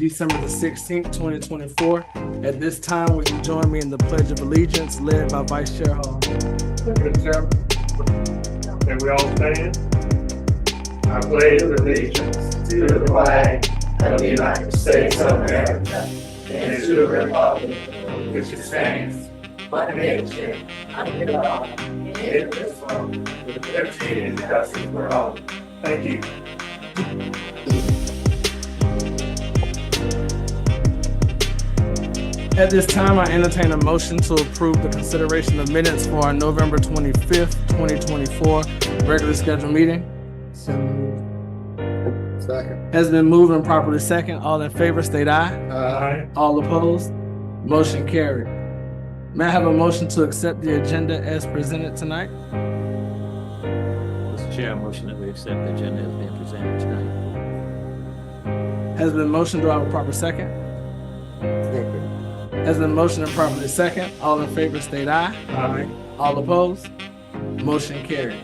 December the 16th, 2024. At this time, will you join me in the Pledge of Allegiance led by Vice Chair Hall? Mr. Chairman, and we all stand. I pledge allegiance to the flag of the United States of America and to the republic which stands one nation under God, indivisible, with liberty and justice for all. Thank you. At this time, I entertain a motion to approve the consideration of minutes for our November 25th, 2024 regular scheduled meeting. Second. Has been moved and properly second. All in favor, state aye. Aye. All opposed? Motion carried. May I have a motion to accept the agenda as presented tonight? Mr. Chair, I motion that we accept the agenda as being presented tonight. Has been motioned. Do I have a proper second? Second. Has been motioned and properly second. All in favor, state aye. Aye. All opposed? Motion carried.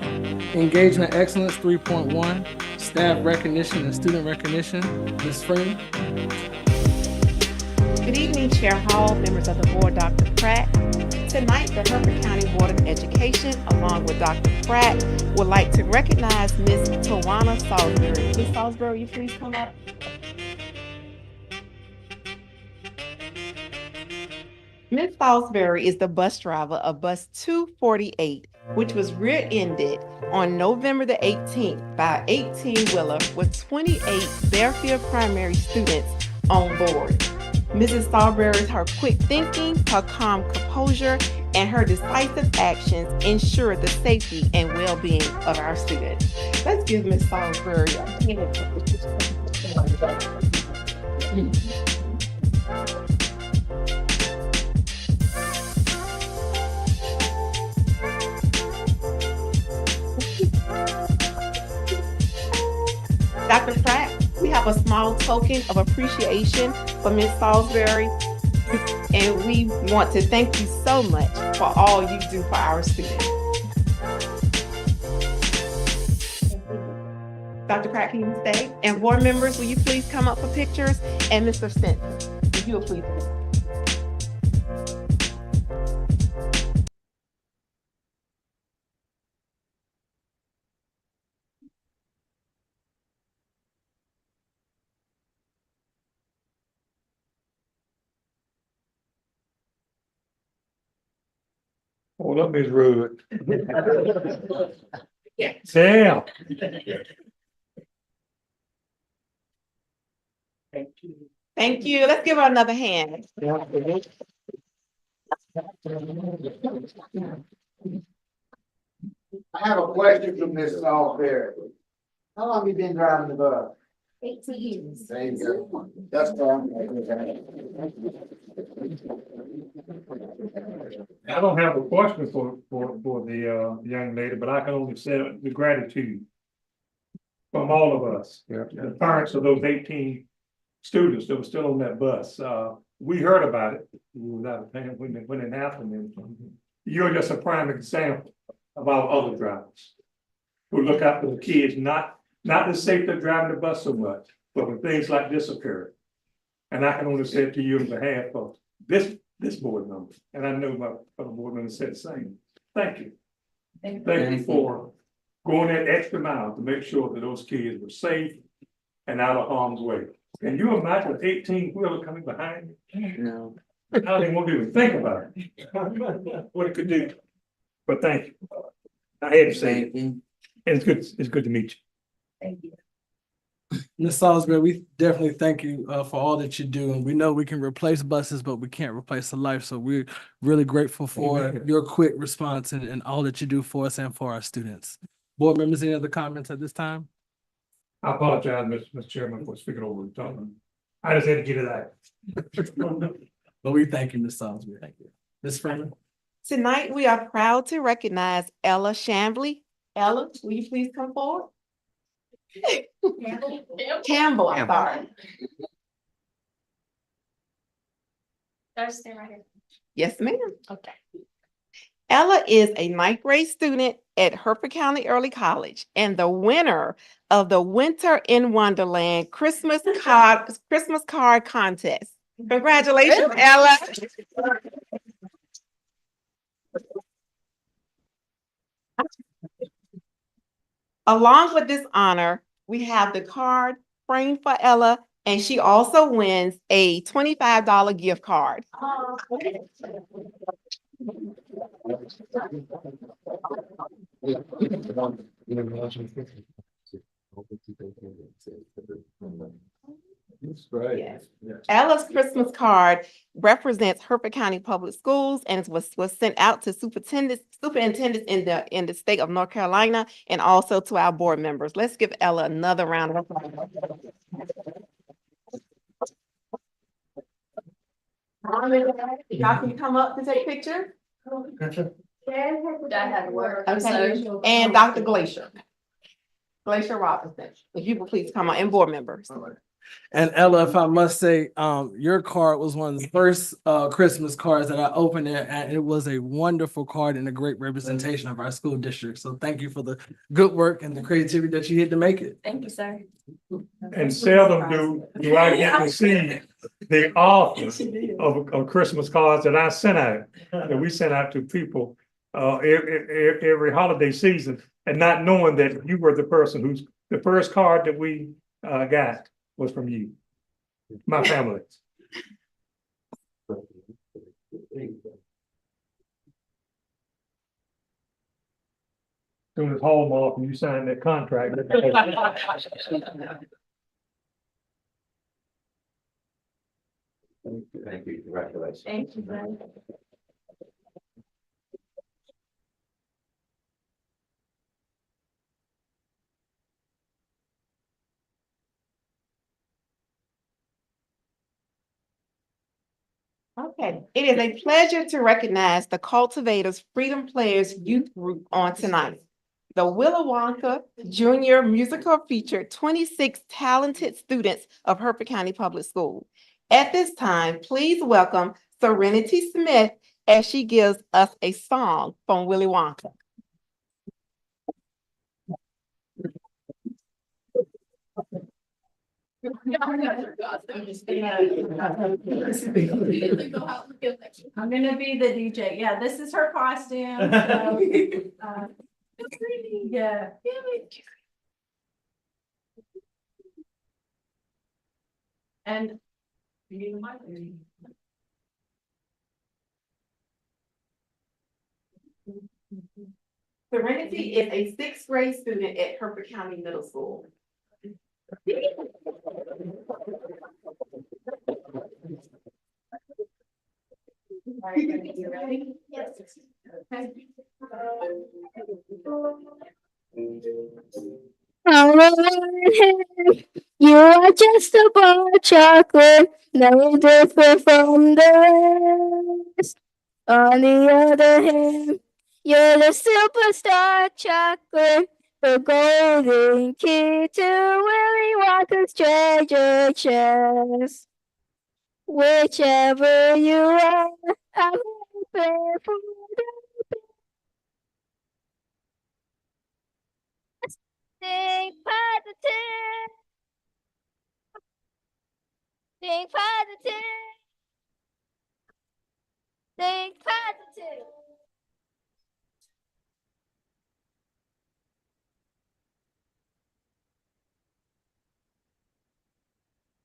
Engagement Excellence 3.1, Staff Recognition and Student Recognition. Ms. Freeman. Good evening, Chair Hall, members of the board, Dr. Pratt. Tonight, the Hertford County Board of Education, along with Dr. Pratt, would like to recognize Ms. Tawana Salisbury. Ms. Salisbury, will you please come up? Ms. Salisbury is the bus driver of bus 248, which was rear-ended on November the 18th by an 18-wheeler with 28 Bearfield primary students on board. Mrs. Salisbury's her quick thinking, her calm composure, and her decisive actions ensure the safety and well-being of our students. Let's give Ms. Salisbury a hand. Dr. Pratt, we have a small token of appreciation for Ms. Salisbury, and we want to thank you so much for all you do for our students. Dr. Pratt, can you stay? And board members, will you please come up for pictures? And Mr. Stinson, if you will please. Hold up, Ms. Rudd. Damn. Thank you. Let's give her another hand. I have a question for Ms. Salisbury. How long have you been driving the bus? 18 years. Same here. That's fine. I don't have a question for the young lady, but I can only say the gratitude from all of us, the parents of those 18 students that were still on that bus. We heard about it. We was out of town when it happened. And you're just a prime example of our other drivers who look out for the kids, not the safety of driving the bus so much, but when things like this occur. And I can only say it to you on behalf of this board member, and I know my fellow board members said the same. Thank you. Thank you for going that extra mile to make sure that those kids were safe and out of harm's way. Can you imagine an 18-wheeler coming behind you? No. How they won't even think about it. What it could do. But thank you. I had to say it. And it's good to meet you. Thank you. Ms. Salisbury, we definitely thank you for all that you do. And we know we can replace buses, but we can't replace a life. So we're really grateful for your quick response and all that you do for us and for our students. Board members, any other comments at this time? I apologize, Mr. Chairman, for speaking over the top. I just had to get it out. But we thank you, Ms. Salisbury. Thank you. Ms. Freeman? Tonight, we are proud to recognize Ella Shambly. Ella, will you please come forward? Campbell, I'm sorry. Thursday right here. Yes, ma'am. Okay. Ella is a ninth grade student at Hertford County Early College and the winner of the Winter in Wonderland Christmas card contest. Congratulations, Ella. Along with this honor, we have the card framed for Ella, and she also wins a $25 gift card. That's great. Yes. Ella's Christmas card represents Hertford County Public Schools and was sent out to superintendents in the state of North Carolina and also to our board members. Let's give Ella another round of applause. Y'all can come up to take a picture? I have to work. Okay, and Dr. Glacier Robinson, if you would please come on, and board members. And Ella, if I must say, your card was one of the first Christmas cards that I opened, and it was a wonderful card and a great representation of our school district. So thank you for the good work and the creativity that you had to make it. Thank you, sir. And seldom do I get to see the author of Christmas cards that I sent out, that we sent out to people every holiday season, and not knowing that you were the person who's, the first card that we got was from you, my family. Soon as haul them off and you sign that contract. Thank you, congratulations. Thank you, sir. Okay, it is a pleasure to recognize the Cultivators Freedom Players Youth Group on tonight. The Willy Wonka Junior Musical featured 26 talented students of Hertford County Public School. At this time, please welcome Serenity Smith as she gives us a song from Willy Wonka. I'm gonna be the DJ. Yeah, this is her costume. So, yeah. And Serenity is a sixth grade student at Hertford County Middle School. yes. You are just a bar of chocolate, no different from the rest. On the other hand, you're the superstar chocolate, the golden key to Willy Wonka's treasure chest. Whichever you are, I'm hoping for the best. Think positive. Think positive. Think positive.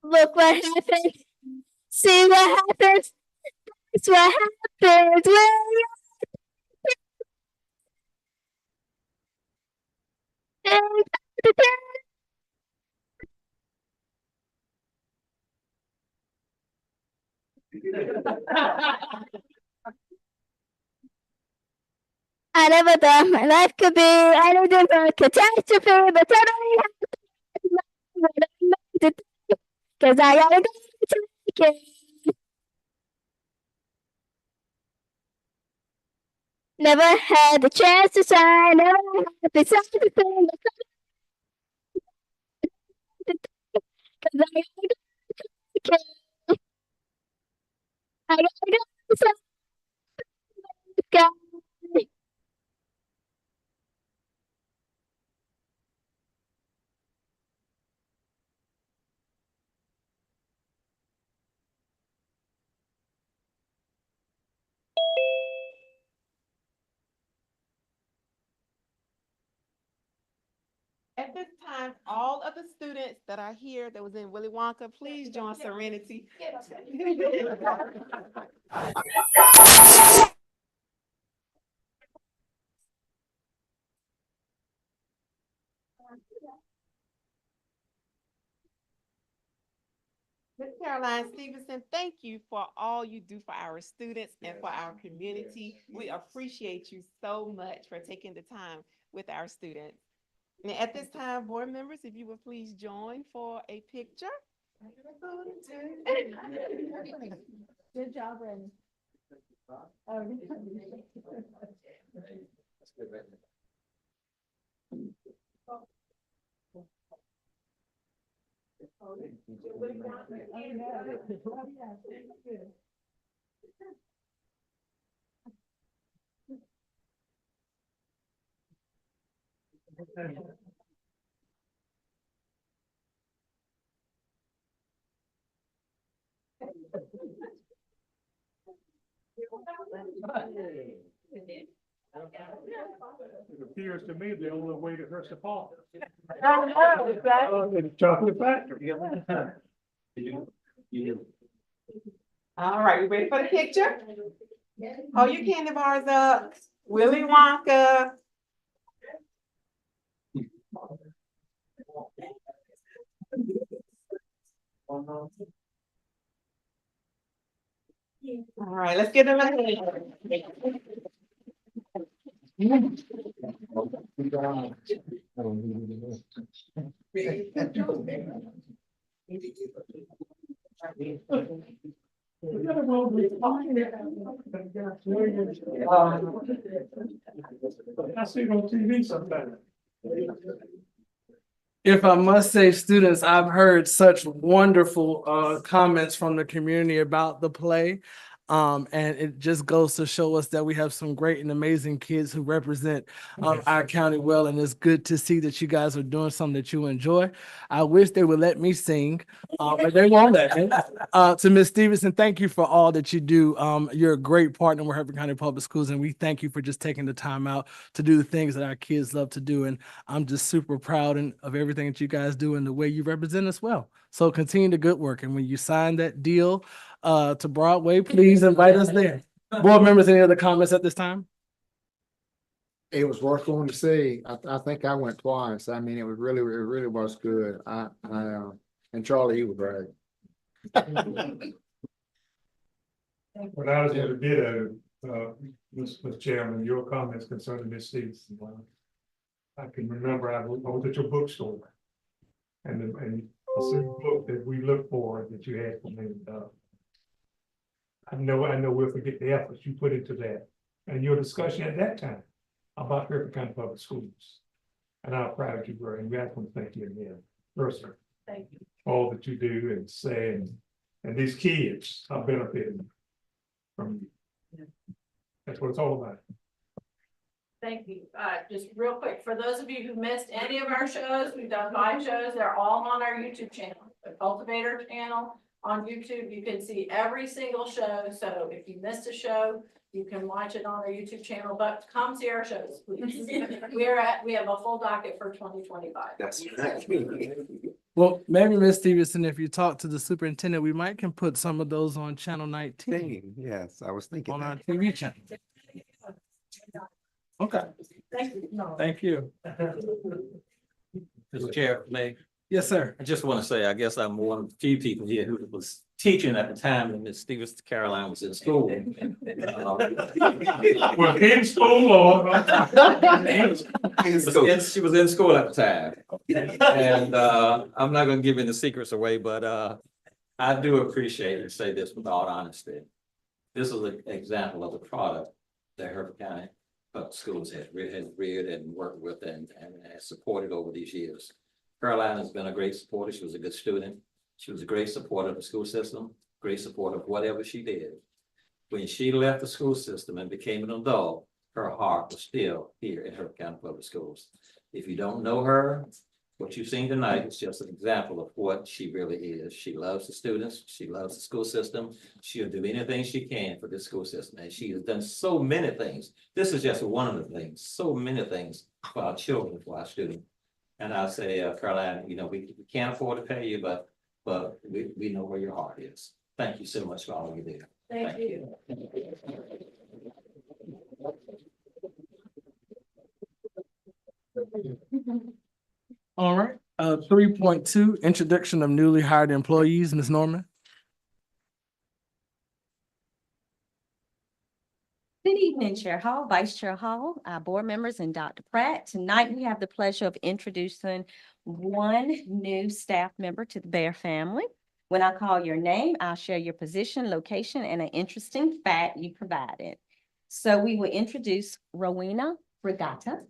Look what happened. See what happens. That's what happens when you think positive. I never thought my life could be anything but a catastrophe, but suddenly happened. Cause I gotta go to take it. Never had the chance to sign, never had the chance to sing, cause I gotta go to take it. I gotta go to the sky. At this time, all of the students that are here that was in Willy Wonka, please join Serenity. Ms. Caroline Stevenson, thank you for all you do for our students and for our community. We appreciate you so much for taking the time with our students. And at this time, board members, if you would please join for a picture. Good job, Brandon. It appears to me the only way to hurt the fall. Exactly. The chocolate factory. All right, we ready for the picture? Hold your candy bars up. Willy Wonka. All right, let's give them a hand. I see it on TV sometimes. If I must say, students, I've heard such wonderful comments from the community about the play. And it just goes to show us that we have some great and amazing kids who represent our county well, and it's good to see that you guys are doing something that you enjoy. I wish they would let me sing, but they won't let me. To Ms. Stevenson, thank you for all that you do. You're a great partner with Hertford County Public Schools, and we thank you for just taking the time out to do the things that our kids love to do. And I'm just super proud of everything that you guys do and the way you represent us well. So continue the good work. And when you sign that deal to Broadway, please invite us there. Board members, any other comments at this time? It was worth going to see. I think I went twice. I mean, it really was good. And Charlie, he was great. When I was in the bid, Mr. Chairman, your comments concerning Miss Stevenson, I can remember I was at your bookstore. And a certain book that we look for that you had for me. I know we'll forget the efforts you put into that and your discussion at that time about Hertford County Public Schools. And how proud you were, and we have to thank you again, personally. Thank you. All that you do and say, and these kids are benefiting from you. That's what it's all about. Thank you. Just real quick, for those of you who missed any of our shows, we've done 5 shows. They're all on our YouTube channel, the Cultivator channel on YouTube. You can see every single show. So if you missed a show, you can watch it on our YouTube channel, but come see our shows, please. We have a full docket for 2025. That's right. Well, maybe Ms. Stevenson, if you talk to the superintendent, we might can put some of those on channel 19 Yes, I was thinking on our that. TV channel. Okay, Thank you. No. thank you. Mr. Chair, May, Yes, sir. I just want to say, I guess I'm one of the few people here who was teaching at the time that Ms. Stevens Caroline was in school. Well, in school or? She was in school at the time. And I'm not gonna give any secrets away, but I do appreciate and say this with all honesty. This is an example of the product that Hertford County Public Schools has reared and worked with and has supported over these years. Caroline has been a great supporter. She was a good student. She was a great supporter of the school system, great supporter of whatever she did. When she left the school system and became an adult, her heart was still here in Hertford County Public Schools. If you don't know her, what you've seen tonight is just an example of what she really is. She loves the students. She loves the school system. She'll do anything she can for this school system. And she has done so many things. This is just one of the things, so many things for our children, for our students. And I say, Caroline, you know, we can't afford to pay you, but we know where your heart is. Thank you so much for all you do. Thank you. All right, 3.2, introduction of newly hired employees, Ms. Norman. Good evening, Chair Hall, Vice Chair Hall, board members, and Dr. Pratt. Tonight, we have the pleasure of introducing one new staff member to the Bear family. When I call your name, I'll share your position, location, and an interesting fact you provided. So we will introduce Rowena Regatta.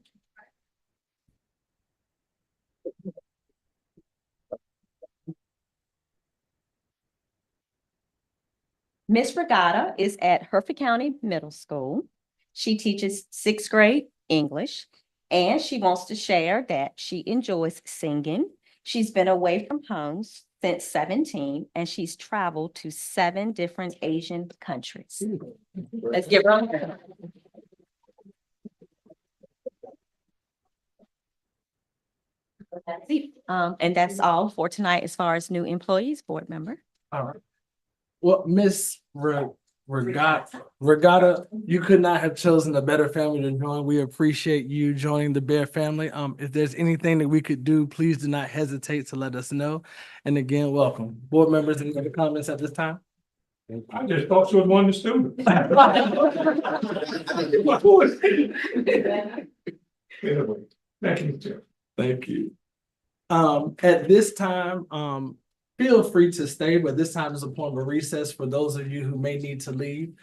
Miss Regatta is at Hertford County Middle School. She teaches 6th grade English, and she wants to share that she enjoys singing. She's been away from home since 17, and she's traveled to 7 different Asian countries. Let's give her a hand. That's it. And that's all for tonight as far as new employees, board member. All right. Well, Miss Regatta, you could not have chosen a better family to join. We appreciate you joining the Bear family. If there's anything that we could do, please do not hesitate to let us know. And again, welcome. Board members, any other comments at this time? I just thought she was one of the students. Anyway, thank you, Chair. Thank you. At this time, feel free to stay, but this time is a point of recess. For those of you who may need to leave,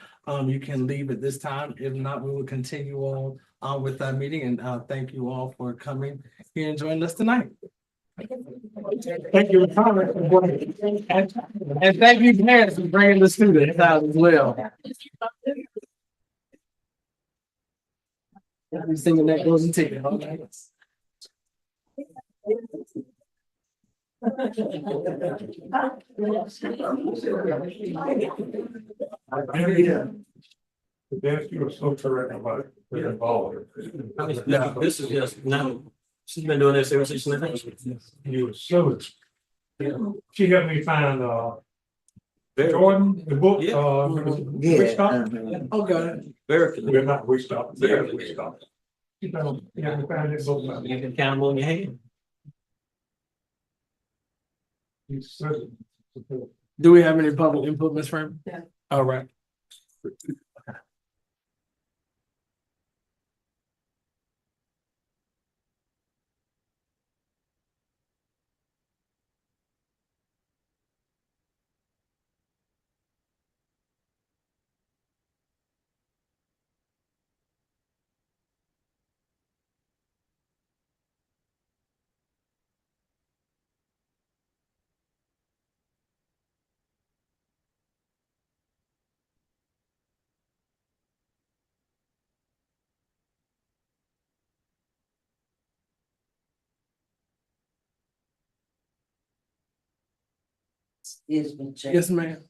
you can leave at this time. If not, we will continue on with our meeting, and thank you all for coming here and joining us tonight. Thank you for coming. And thank you, parents, for bringing the students out as well. Every single that goes into it. Okay. Dennis, you were so correct about it. Involved. This is just now, she's been doing this ever since. You were so. She helped me find, Jordan, the book, We Stop. Okay. Very We're not, We Stop. Very We Stop. You know, you have to find this book. You can count them on your hand. Do we have any public input, Ms. Frame? Yeah. All right. Yes, ma'am.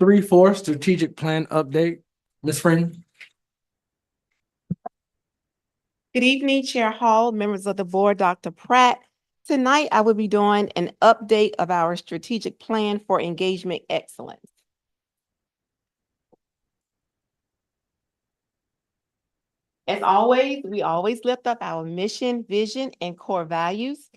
3-4 strategic plan update, Ms. Frame. Good evening, Chair Hall, members of the board, Dr. Pratt. Tonight, I will be doing an update of our strategic plan for engagement excellence. As always, we always lift up our mission, vision, and core values.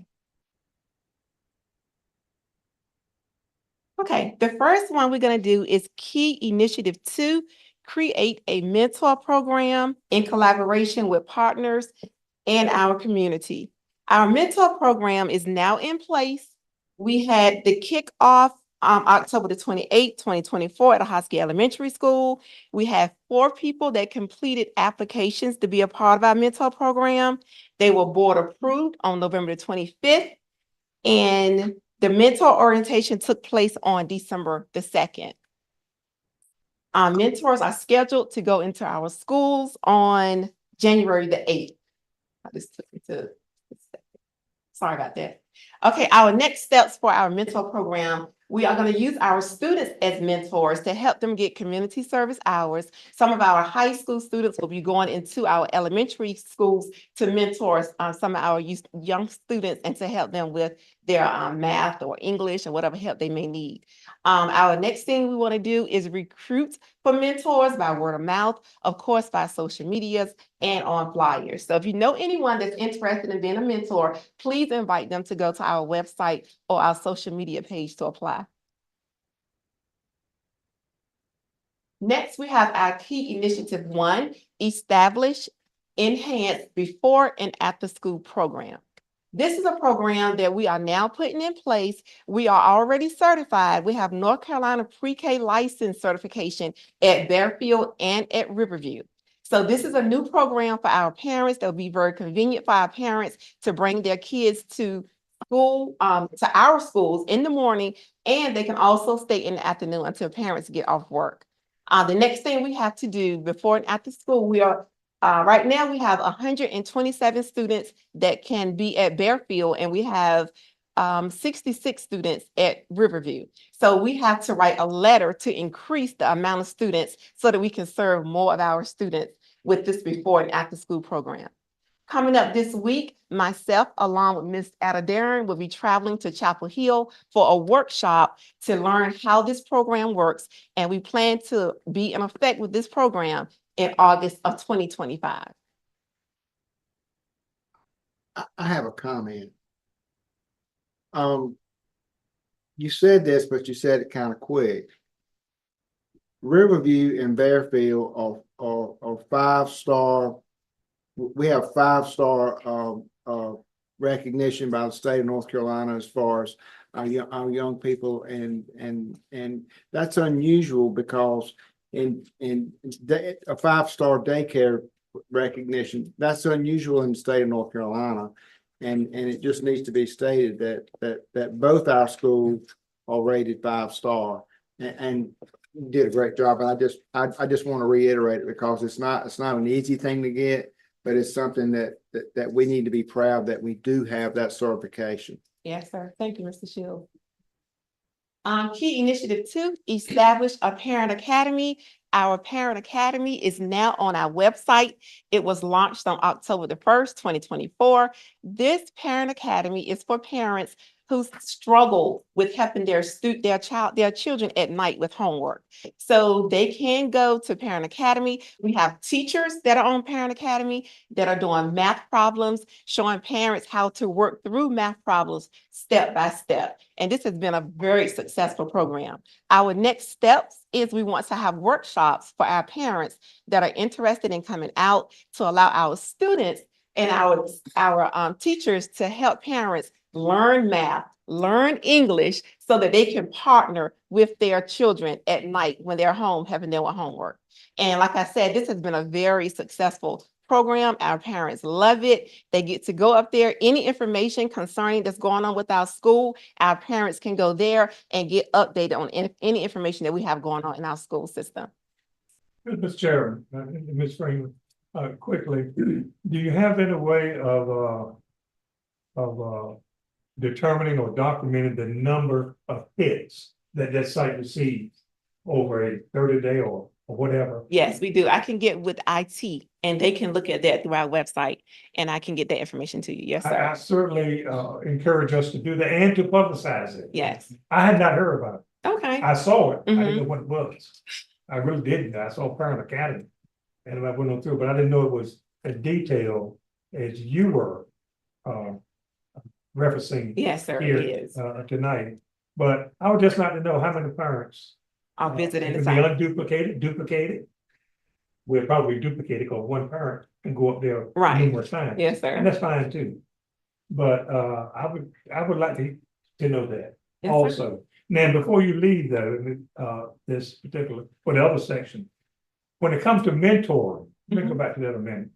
Okay, the first one we're going to do is key initiative 2, create a mentor program in collaboration with partners and our community. Our mentor program is now in place. We had the kickoff October the 28th, 2024 at Hosky Elementary School. We have 4 people that completed applications to be a part of our mentor program. They were board approved on November the 25th, and the mentor orientation took place on December the 2nd. Our mentors are scheduled to go into our schools on January the 8th. I just took it to, sorry about that. Okay, our next steps for our mentor program We are going to use our students as mentors to help them get community service hours. Some of our high school students will be going into our elementary schools to mentor some of our young students and to help them with their math or English or whatever help they may need. Our next thing we want to do is recruit for mentors by word of mouth, of course, by social medias and on flyers. So if you know anyone that's interested in being a mentor, please invite them to go to our website or our social media page to apply. Next, we have our key initiative 1, establish, enhance before and after school program. This is a program that we are now putting in place. We are already certified. We have North Carolina pre-K license certification at Bearfield and at Riverview. So this is a new program for our parents that will be very convenient for our parents to bring their kids to school, to our schools in the morning, and they can also stay in the afternoon until parents get off work. The next thing we have to do before and after school, we are right now we have 127 students that can be at Bearfield, and we have 66 students at Riverview. So we have to write a letter to increase the amount of students so that we can serve more of our students with this before and after school program. Coming up this week, myself, along with Ms. Adadaran, will be traveling to Chapel Hill for a workshop to learn how this program works. And we plan to be in effect with this program in August of 2025. I have a comment. You said this, but you said it kind of quick. Riverview and Bearfield are 5-star. We have 5-star recognition by the state of North Carolina as far as our young people, and that's unusual because in a 5-star daycare recognition, that's unusual in the state of North Carolina, and it just needs to be stated that both our schools are rated 5-star, and you did a great job. And I just want to reiterate it because it's not an easy thing to get, but it's something that we need to be proud that we do have that certification. Yes, sir. Thank you, Mr. Shields. Key initiative 2, establish a parent academy. Our parent academy is now on our website. It was launched on October the 1st, 2024. This parent academy is for parents who struggle with helping their children at night with homework. So they can go to Parent Academy. We have teachers that are on Parent Academy that are doing math problems, showing parents how to work through math problems step by step. And this has been a very successful program. Our next steps is we want to have workshops for our parents that are interested in coming out to allow our students and our teachers to help parents learn math, learn English, so that they can partner with their children at night when they're home having their homework. And like I said, this has been a very successful program. Our parents love it. They get to go up there. Any information concerning that's going on with our school, our parents can go there and get updated on any information that we have going on in our school system. Mr. Chairman, Ms. Freeman, quickly, do you have any way of determining or documenting the number of hits that site receives over a 30-day or whatever? Yes, we do. I can get with IT and they can look at that through our website and I can get that information to you. Yes, sir. I certainly encourage us to do that and to publicize it. Yes. I had not heard about it. Okay. I saw it. I didn't know what it was. I really didn't. I saw Parent Academy and I went on through, but I didn't know it was as detailed as you were referencing. Yes, sir, here, it is. tonight. But I would just like to know how many parents I'll visit it in the can be site. duplicated. We'll probably duplicate it because one parent can go up there Right. numerous times. Yes, sir. And that's fine too. But I would like to know that Yes, sir. also. Now, before you leave though, this particular, for the other section, when it comes to mentoring, let me go back to that a minute.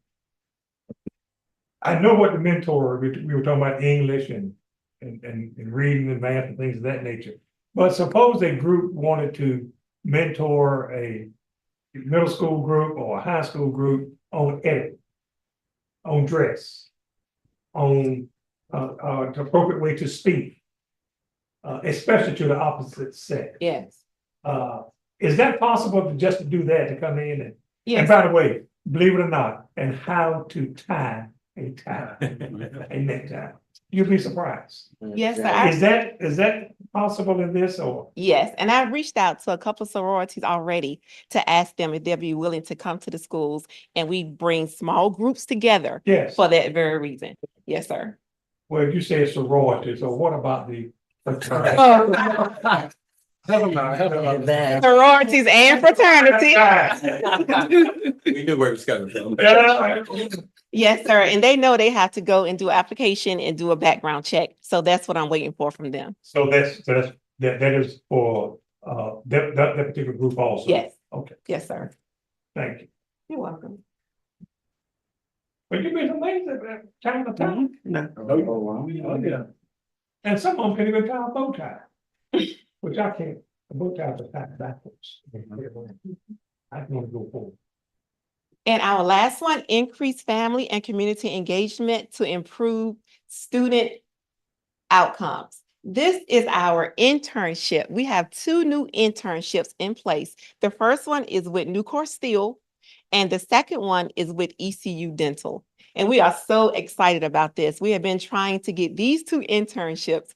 I know what the mentor, we were talking about English and reading and math and things of that nature. But suppose a group wanted to mentor a middle school group or a high school group on etiquette, on dress, on the appropriate way to speak. especially to the opposite sex. Yes, Is that possible to just to do that, to come in and yes. by the way, believe it or not, and how to tie a tie, a necktie. You'll be surprised. Yes, sir. Is that possible in this or? Yes, and I've reached out to a couple sororities already to ask them if they'll be willing to come to the schools, and we bring small groups together Yes, for that very reason. Yes, sir. well, you say sorority, so what about the fraternity? Sororities and fraternity. We knew where it was coming from. Yes, sir. And they know they have to go and do application and do a background check. So that's what I'm waiting for from them. So that is for, that particular group also? Yes. Okay, Yes, sir. thank you. You're welcome. But you've been amazing at time to time. Oh, Yeah. And some of them can even tie a bow tie, which I can't, the bow ties are tied backwards. I can only go forward. And our last one, increase family and community engagement to improve student outcomes. This is our internship. We have 2 new internships in place. The first one is with Nucor Steel, and the second one is with ECU Dental. And we are so excited about this. We have been trying to get these 2 internships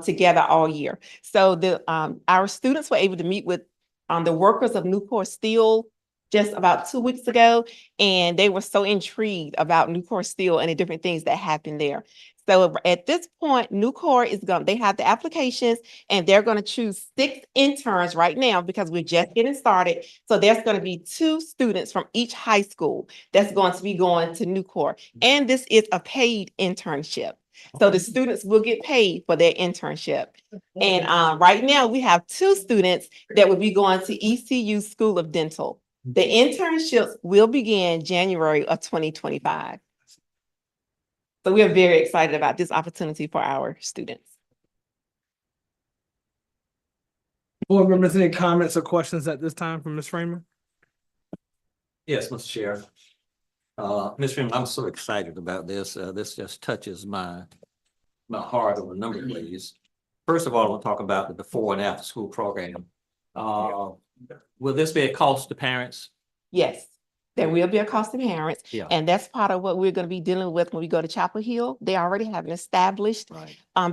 together all year. So our students were able to meet with the workers of Nucor Steel just about 2 weeks ago, and they were so intrigued about Nucor Steel and the different things that happened there. So at this point, Nucor they have the applications, and they're going to choose 6 interns right now because we're just getting started. So there's going to be 2 students from each high school that's going to be going to Nucor. And this is a paid internship. So the students will get paid for their internship. And right now we have 2 students that will be going to ECU School of Dental. The internships will begin January of 2025. So we are very excited about this opportunity for our students. Board members, any comments or questions at this time from Ms. Framer? Yes, Mr. Sheriff. Ms. Freeman, I'm so excited about this. This just touches my heart on a number of ways. First of all, I want to talk about the before and after school program. Will this be a cost to parents? Yes, there will be a cost to parents. Yeah. And that's part of what we're going to be dealing with when we go to Chapel Hill. They already have an established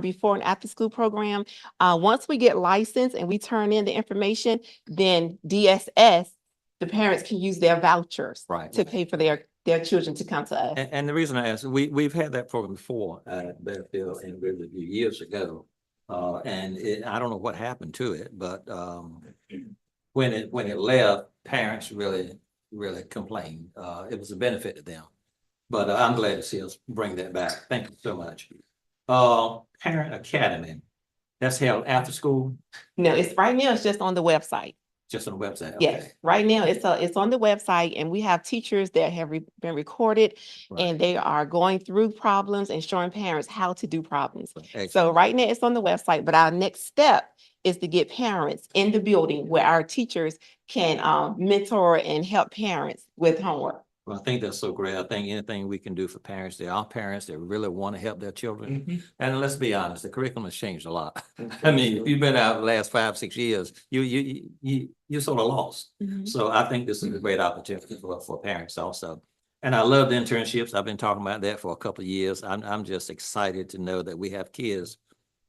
before and after school program. Once we get licensed and we turn in the information, then DSS, the parents can use their vouchers to pay for their children to come to us. And the reason I ask, we've had that program before at Bearfield and Riverview years ago. And I don't know what happened to it, but when it left, parents really complained. It was a benefit to them. But I'm glad to see us bring that back. Thank you so much. Parent Academy, that's held after school? No, right now it's just on the website. Just on the website? Yes, Okay. right now it's on the website, and we have teachers that have been recorded, and they are going through problems and showing parents how to do problems. Excellent. So right now it's on the website, but our next step is to get parents in the building where our teachers can mentor and help parents with homework. Well, I think that's so great. I think anything we can do for parents, there are parents that really want to help their children. And let's be honest, the curriculum has changed a lot. I mean, if you've been out the last 5-6 years, you're sort of lost. So I think this is a great opportunity for parents also. And I love the internships. I've been talking about that for a couple of years. I'm just excited to know that we have kids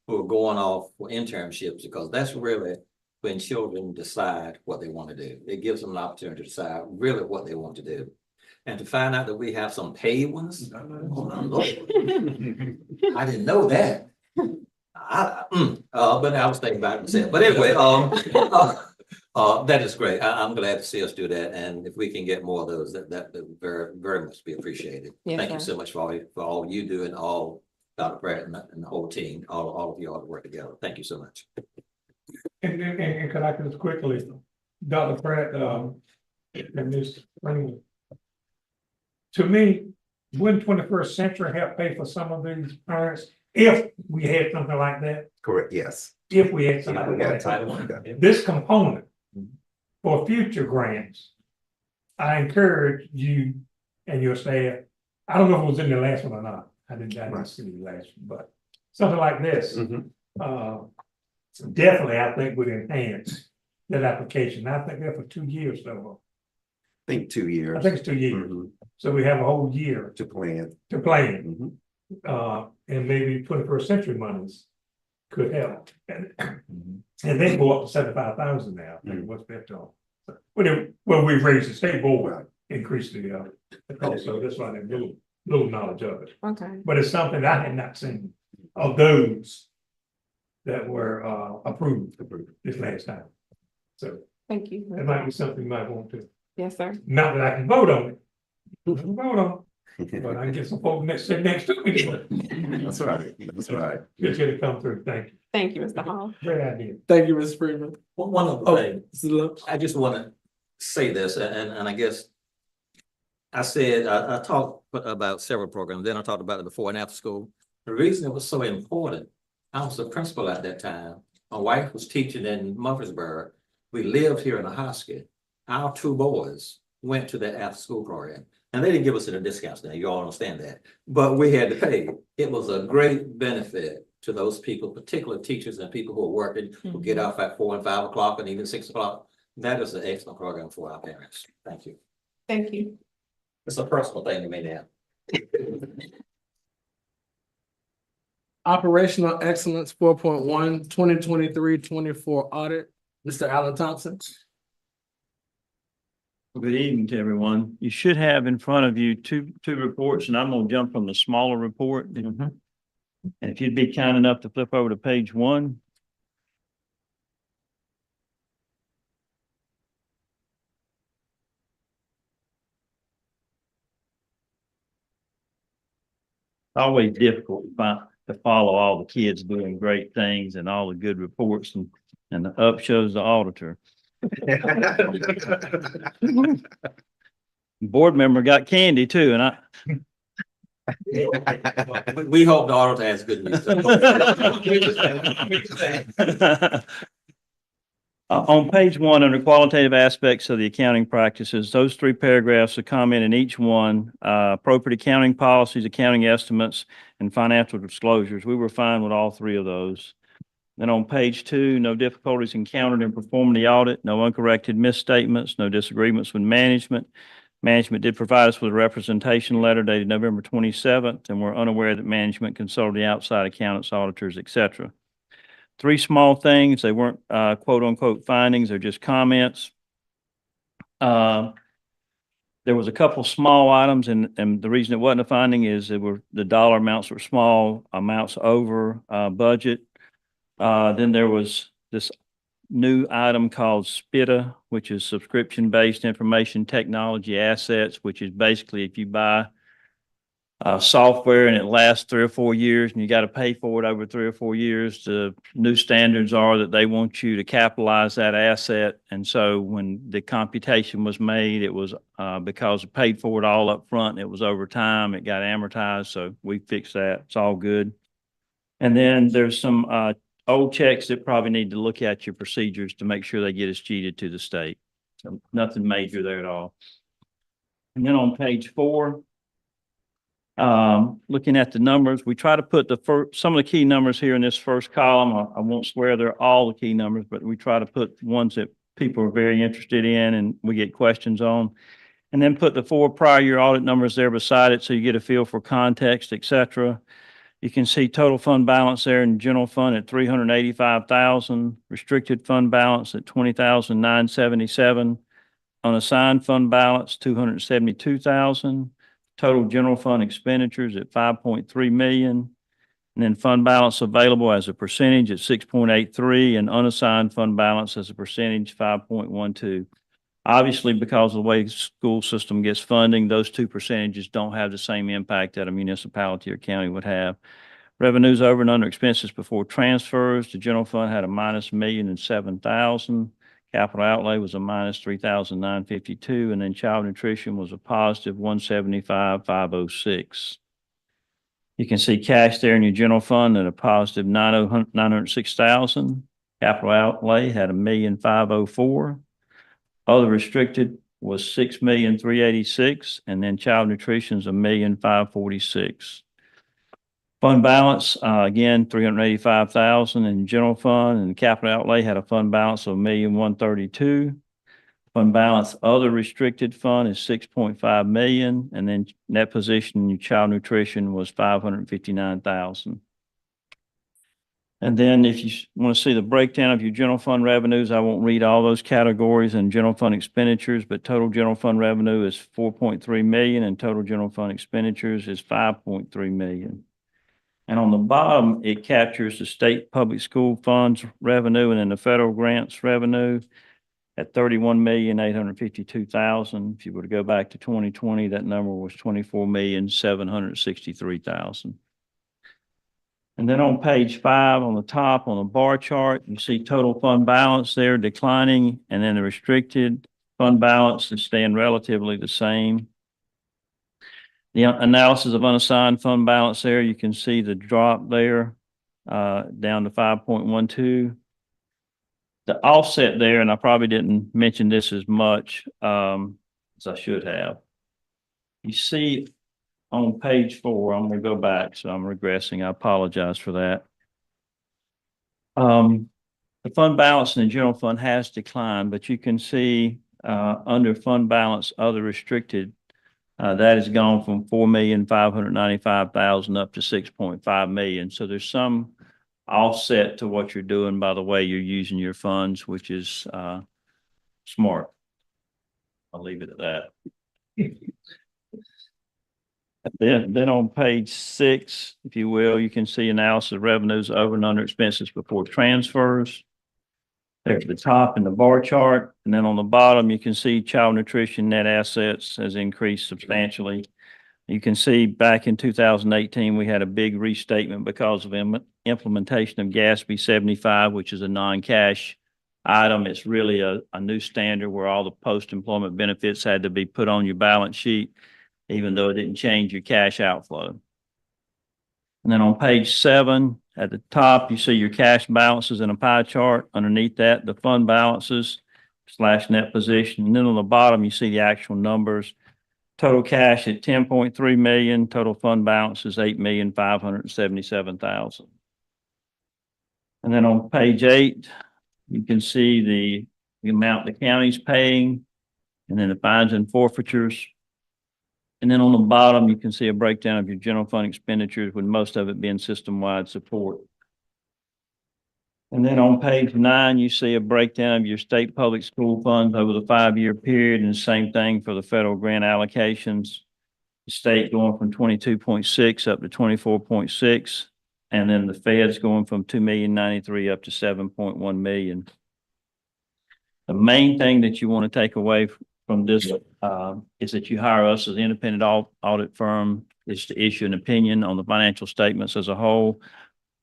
who are going off for internships, because that's really when children decide what they want to do. It gives them an opportunity to decide really what they want to do. And to find out that we have some paid ones, oh my Lord. I didn't know that. But I was thinking about it myself. But anyway, that is great. I'm glad to see us do that. And if we can get more of those, that very, very much be appreciated. Yes, Thank you sir. so much for all you do, and all Dr. Pratt and the whole team, all of you all to work together. Thank you so much. And could I just quickly, Dr. Pratt, and Ms. Greenwood. To me, wouldn't 21st Century help pay for some of these parents if we had something like that? Correct, yes. If we had something like that. This component for future grants, I encourage you and your staff. I don't know if it was in the last one or not. I didn't see the last one, but something like this. definitely, I think would enhance that application. I think that for 2 years though. Think 2 years. I think it's 2 years. Mhm. So we have a whole year To plan. to plan. Mhm. And maybe 21st century monies could help. And Mhm. and they go up to 75,000 now, I think Mm. what's that on? Well, we raised the state board, increased the cost, so that's why they little knowledge of it. Okay. But it's something I had not seen of those that were approved this last time. So Thank you. that might be something you might want to, Yes, sir. not that I can vote on it. I can vote on it, but I can get some folks sit next to me. That's right, that's right. Get you to come through, thank you, Thank you, Mr. Hall. great idea. Thank you, Ms. Freeman. One other Oh, thing, Mrs. Love. I just wanna say this, and I guess. I said, I talked about several programs, then I talked about it before and after school. The reason it was so important, I was the principal at that time. My wife was teaching in Murfreesboro. We lived here in Ahoskie. Our 2 boys went to that after-school program. And they didn't give us any discounts now, you all understand that. But we had to pay. It was a great benefit to those people, particularly teachers and people who are working, who get off at 4 and 5 o'clock and even 6 o'clock. That is an excellent program for our parents. Thank you. Thank you. It's a personal thing to me now. Operational Excellence 4.1, 2023-24 audit. Mr. Allen Thompson. Good evening to everyone. You should have in front of you two reports, and I'm gonna jump from the smaller report. And if you'd be kind enough to flip over to page 1. Always difficult to follow all the kids doing great things and all the good reports and the up shows the auditor. Board member got candy too, and We hope the auditor has good news. On page 1, under qualitative aspects of the accounting practices, those 3 paragraphs are comment in each one, appropriate accounting policies, accounting estimates, and financial disclosures. We were fine with all 3 of those. Then on page 2, no difficulties encountered in performing the audit, no uncorrected misstatements, no disagreements with management. Management did provide us with a representation letter dated November 27th, and we're unaware that management consulted the outside accountants, auditors, et cetera. 3 small things. They weren't quote unquote findings, they're just comments. There was a couple small items, and the reason it wasn't a finding is the dollar amounts were small, amounts over budget. Then there was this new item called SPITA, which is subscription-based information technology assets, which is basically if you buy software and it lasts 3 or 4 years and you got to pay for it over 3 or 4 years, the new standards are that they want you to capitalize that asset. And so when the computation was made, it was because it paid for it all up front. It was over time. It got amortized. So we fixed that. It's all good. And then there's some old checks that probably need to look at your procedures to make sure they get escheated to the state. So nothing major there at all. And then on page 4, looking at the numbers, we try to put some of the key numbers here in this first column. I won't swear they're all the key numbers, but we try to put ones that people are very interested in and we get questions on. And then put the 4 prior year audit numbers there beside it so you get a feel for context, et cetera. You can see total fund balance there in general fund at 385,000, restricted fund balance at 20,977, unassigned fund balance 272,000, total general fund expenditures at 5.3 million, and then fund balance available as a percentage at 6.83, and unassigned fund balance as a percentage 5.12. Obviously, because of the way the school system gets funding, those 2 percentages don't have the same impact that a municipality or county would have. Revenues over and under expenses before transfers. The general fund had a minus $1,007,000. Capital outlay was a minus 3,952, and then child nutrition was a positive 175,506. You can see cash there in your general fund at a positive 906,000. Capital outlay had $1,504,000. Other restricted was $6,386,000, and then child nutrition is $1,546,000. Fund balance, again, 385,000 in general fund, and capital outlay had a fund balance of 1,132,000. Fund balance, other restricted fund is 6.5 million, and then net position in child nutrition was 559,000. And then if you want to see the breakdown of your general fund revenues, I won't read all those categories and general fund expenditures, but total general fund revenue is 4.3 million and total general fund expenditures is 5.3 million. And on the bottom, it captures the state public school funds revenue and then the federal grants revenue at 31,852,000. If you were to go back to 2020, that number was 24,763,000. And then on page 5, on the top, on the bar chart, you see total fund balance there declining, and then the restricted fund balance is staying relatively the same. The analysis of unassigned fund balance there, you can see the drop there down to 5.12. The offset there, and I probably didn't mention this as much as I should have. You see on page 4, I'm going to go back, so I'm regressing. I apologize for that. The fund balance in the general fund has declined, but you can see under fund balance, other restricted, that has gone from 4,595,000 up to 6.5 million. So there's some offset to what you're doing by the way you're using your funds, which is smart. I'll leave it at that. Then on page 6, if you will, you can see analysis of revenues over and under expenses before transfers. There at the top in the bar chart. And then on the bottom, you can see child nutrition net assets has increased substantially. You can see back in 2018, we had a big restatement because of implementation of GASB 75, which is a non-cash item. It's really a new standard where all the post-employment benefits had to be put on your balance sheet, even though it didn't change your cash outflow. And then on page 7, at the top, you see your cash balances in a pie chart. Underneath that, the fund balances / net position. And then on the bottom, you see the actual numbers. Total cash at 10.3 million. Total fund balance is 8,577,000. And then on page 8, you can see the amount the county's paying, and then the fines and forfeitures. And then on the bottom, you can see a breakdown of your general fund expenditures, with most of it being system-wide support. And then on page 9, you see a breakdown of your state public school funds over the 5-year period, and the same thing for the federal grant allocations. The state going from 22.6 up to 24.6, and then the feds going from 2,093,000 up to 7.1 million. The main thing that you want to take away from this is that you hire us as an independent audit firm is to issue an opinion on the financial statements as a whole.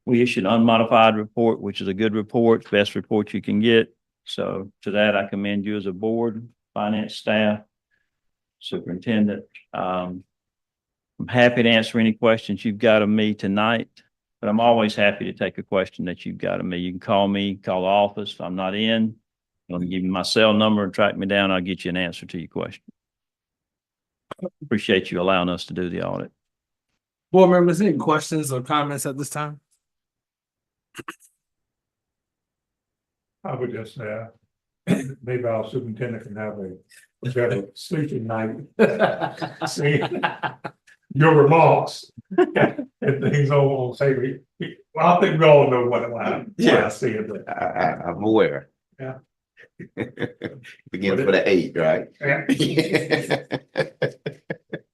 We issued an unmodified report, which is a good report, best report you can get. So to that, I commend you as a board, finance staff, superintendent. I'm happy to answer any questions you've got of me tonight, but I'm always happy to take a question that you've got of me. You can call me, call the office. If I'm not in, I'm going to give you my cell number and track me down. I'll get you an answer to your question. Appreciate you allowing us to do the audit. Board members, any questions or comments at this time? I would just say, maybe our superintendent can have a better sleeping night. See, your remarks and things on say, well, I think we all know what I see it. I'm aware. Yeah. Begins with an 8, right?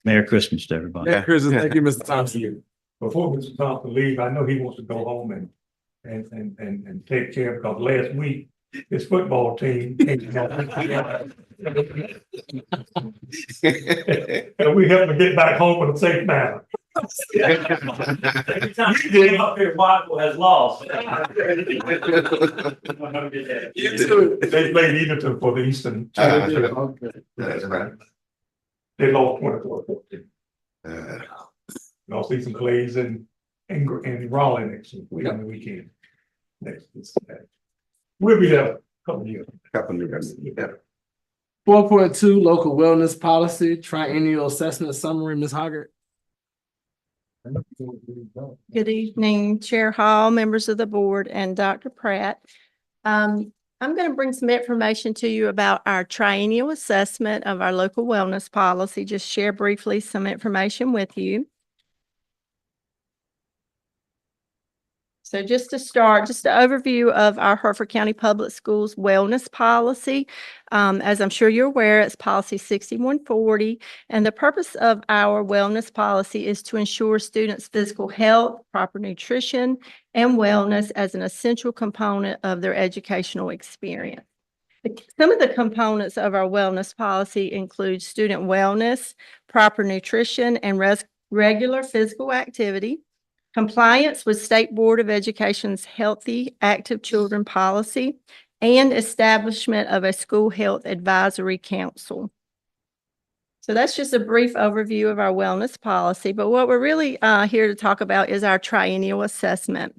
Merry Christmas to everybody. Merry Christmas. Thank you, Mr. Thompson. Before Mr. Thompson leave, I know he wants to go home and take care, because last week his football team and we helped him get back home in a safe manner. Every time you get up here, Michael has lost. They played Edenton for the Eastern. That's right. They lost 24-14. I'll see some plays in Raleigh next week on the weekend. We'll be there a couple of years. 4.2 local wellness policy triennial assessment summary, Ms. Hoggart. Good evening, Chair Hall, members of the board, and Dr. Pratt. I'm going to bring some information to you about our triennial assessment of our local wellness policy. Just share briefly some information with you. So just to start, just an overview of our Hertford County Public Schools wellness policy. As I'm sure you're aware, it's policy 6140, and the purpose of our wellness policy is to ensure students' physical health, proper nutrition, and wellness as an essential component of their educational experience. Some of the components of our wellness policy include student wellness, proper nutrition, and regular physical activity, compliance with State Board of Education's Healthy Active Children policy, and establishment of a school health advisory council. So that's just a brief overview of our wellness policy, but what we're really here to talk about is our triennial assessment.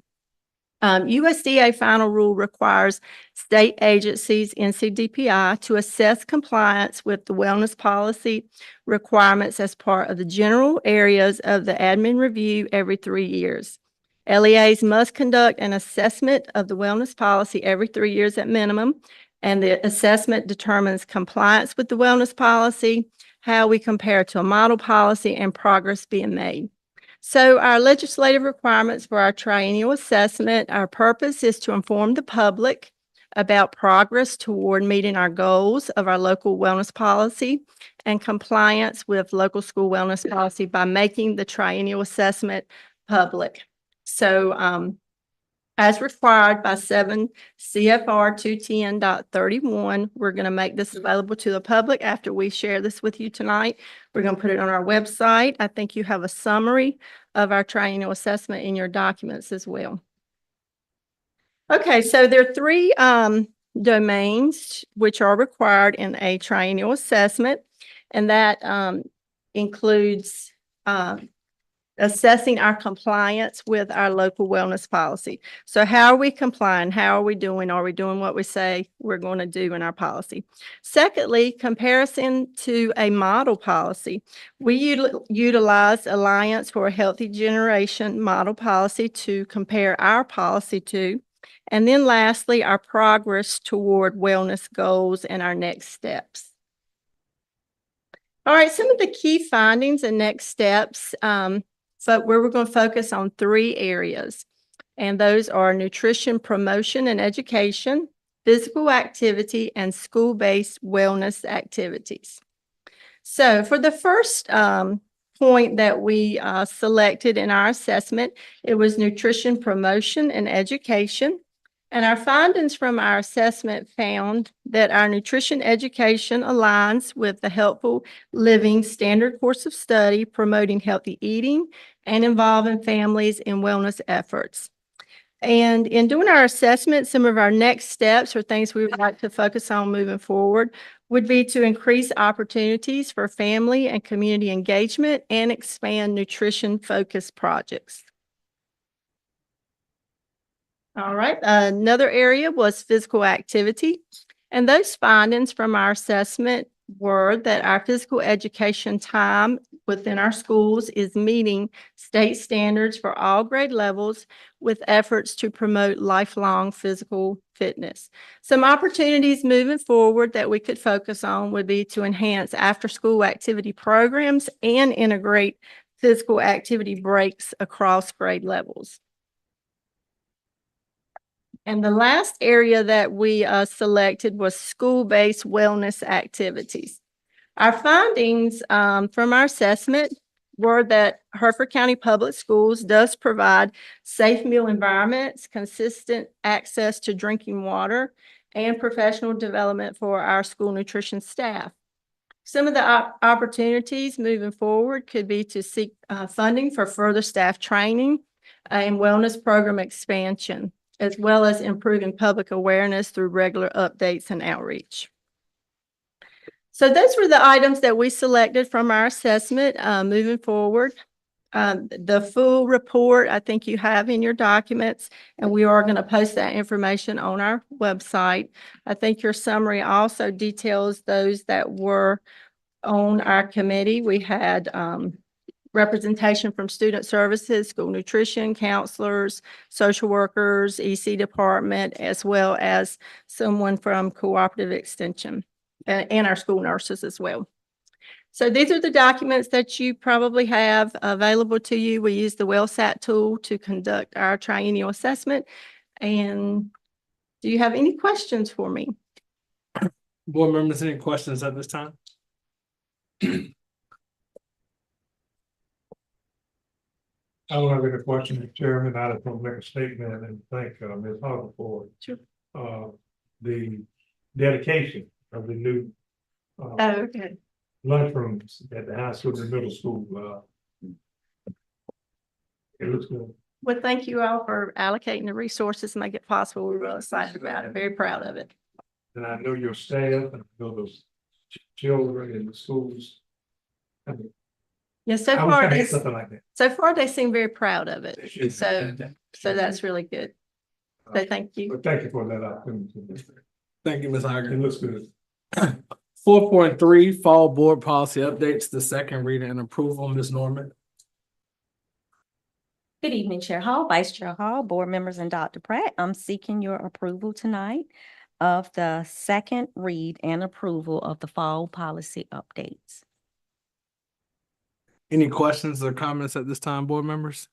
USDA final rule requires state agencies, NCDPI, to assess compliance with the wellness policy requirements as part of the general areas of the admin review every 3 years. LEAs must conduct an assessment of the wellness policy every 3 years at minimum, and the assessment determines compliance with the wellness policy, how we compare to a model policy, and progress being made. So our legislative requirements for our triennial assessment, our purpose is to inform the public about progress toward meeting our goals of our local wellness policy and compliance with local school wellness policy by making the triennial assessment public. So as required by 7 CFR 210.31, we're going to make this available to the public after we share this with you tonight. We're going to put it on our website. I think you have a summary of our triennial assessment in your documents as well. Okay, so there are 3 domains which are required in a triennial assessment, and that includes assessing our compliance with our local wellness policy. So how are we complying? How are we doing? Are we doing what we say we're going to do in our policy? Secondly, comparison to a model policy. We utilize Alliance for a Healthy Generation model policy to compare our policy to. And then lastly, our progress toward wellness goals and our next steps. All right, some of the key findings and next steps. So where we're going to focus on 3 areas, and those are nutrition promotion and education, physical activity, and school-based wellness activities. So for the first point that we selected in our assessment, it was nutrition promotion and education. And our findings from our assessment found that our nutrition education aligns with the Healthful Living Standard Course of Study, promoting healthy eating and involving families in wellness efforts. And in doing our assessment, some of our next steps or things we would like to focus on moving forward would be to increase opportunities for family and community engagement and expand nutrition-focused projects. All right, another area was physical activity. And those findings from our assessment were that our physical education time within our schools is meeting state standards for all grade levels with efforts to promote lifelong physical fitness. Some opportunities moving forward that we could focus on would be to enhance after-school activity programs and integrate physical activity breaks across grade levels. And the last area that we selected was school-based wellness activities. Our findings from our assessment were that Hertford County Public Schools does provide safe meal environments, consistent access to drinking water, and professional development for our school nutrition staff. Some of the opportunities moving forward could be to seek funding for further staff training and wellness program expansion, as well as improving public awareness through regular updates and outreach. So those were the items that we selected from our assessment moving forward. The full report, I think you have in your documents, and we are going to post that information on our website. I think your summary also details those that were on our committee. We had representation from student services, school nutrition, counselors, social workers, EC department, as well as someone from cooperative extension and our school nurses as well. So these are the documents that you probably have available to you. We use the WellSat tool to conduct our triennial assessment. And do you have any questions for me? Board members, any questions at this time? I don't have any questions, Chairman. I just want to make a statement and thank Ms. Hogg for Sure. The dedication of the new Okay. lunchrooms at the high school and middle school. It looks good. Well, thank you all for allocating the resources to make it possible. We're really excited about it. Very proud of it. And I know your staff and I know those children in the schools. I mean, Yeah, so I was far, trying to get it's, something like that. so far they seem very proud of They it. should. So that's really good. So thank you. But thank you for that opportunity. Thank you, Ms. It Iger. looks good. 4.3, fall board policy updates, the second reading and approval, Ms. Norman. Good evening, Chair Hall, Vice Chair Hall, board members, and Dr. Pratt. I'm seeking your approval tonight of the second read and approval of the fall policy updates. Any questions or comments at this time, board members?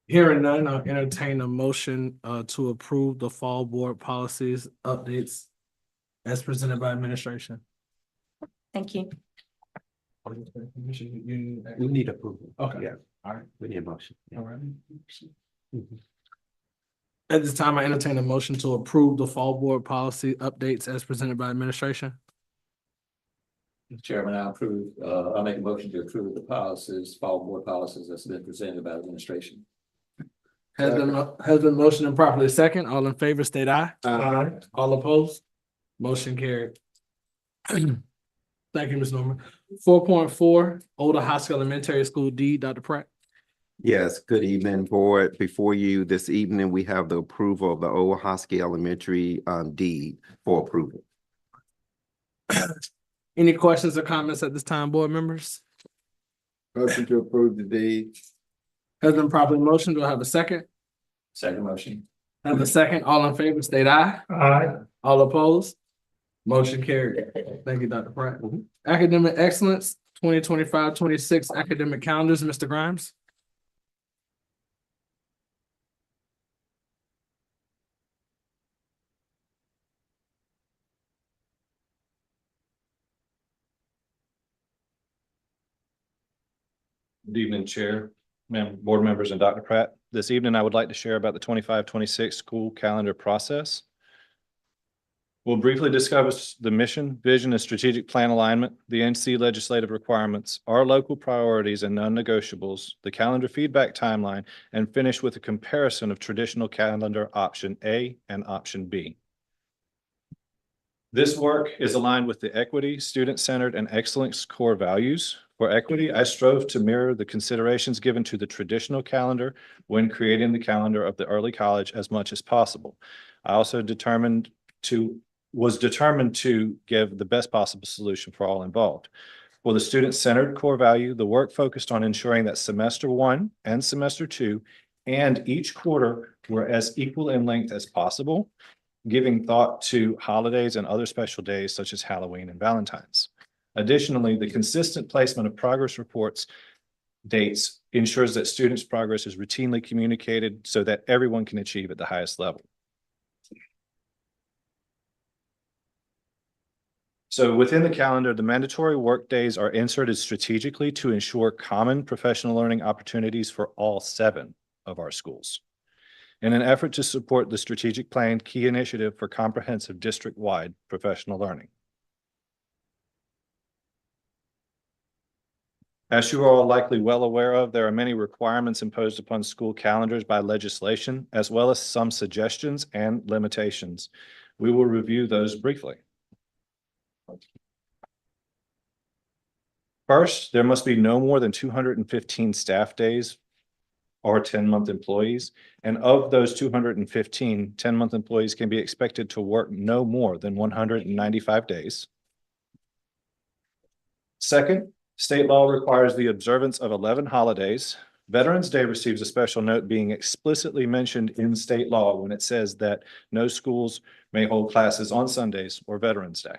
Hearing none, I'll entertain a motion to approve the fall board policies updates as presented by administration. Thank you. We need approval. Okay. Yeah. All right. We need a motion. All right. At this time, I entertain a motion to approve the fall board policy updates as presented by administration. Mr. Chairman, I make a motion to approve the policies, fall board policies that's been presented by administration. Has been motioned and properly second. All in favor, state aye. All opposed? Motion carried. Thank you, Ms. Norman. 4.4, Older Hospital Elementary School D, Dr. Pratt. Yes, good evening, board. Before you this evening, we have the approval of the Old Hosky Elementary deed for approval. Any questions or comments at this time, board members? Motion to approve the deed. Has been properly motioned. Do I have a second? Second motion. Have a second. All in favor, state aye. Aye. All opposed? Motion carried. Thank you, Dr. Pratt. Academic excellence, 2025-26 academic calendars, Mr. Grimes. Good evening, Chair, board members, and Dr. Pratt. This evening, I would like to share about the 25-26 school calendar process. We'll briefly discuss the mission, vision, and strategic plan alignment, the NC legislative requirements, our local priorities and non-negotiables, the calendar feedback timeline, and finish with a comparison of traditional calendar option A and option B. This work is aligned with the equity, student-centered, and excellence core values. For equity, I strove to mirror the considerations given to the traditional calendar when creating the calendar of the early college as much as possible. I also was determined to give the best possible solution for all involved. For the student-centered core value, the work focused on ensuring that semester 1 and semester 2 and each quarter were as equal in length as possible, giving thought to holidays and other special days such as Halloween and Valentine's. Additionally, the consistent placement of progress reports dates ensures that students' progress is routinely communicated so that everyone can achieve at the highest level. So within the calendar, the mandatory work days are inserted strategically to ensure common professional learning opportunities for all 7 of our schools. In an effort to support the strategic plan key initiative for comprehensive district-wide professional learning. As you are all likely well aware of, there are many requirements imposed upon school calendars by legislation, as well as some suggestions and limitations. We will review those briefly. First, there must be no more than 215 staff days or 10-month employees. And of those 215, 10-month employees can be expected to work no more than 195 days. Second, state law requires the observance of 11 holidays. Veterans Day receives a special note being explicitly mentioned in state law when it says that no schools may hold classes on Sundays or Veterans Day.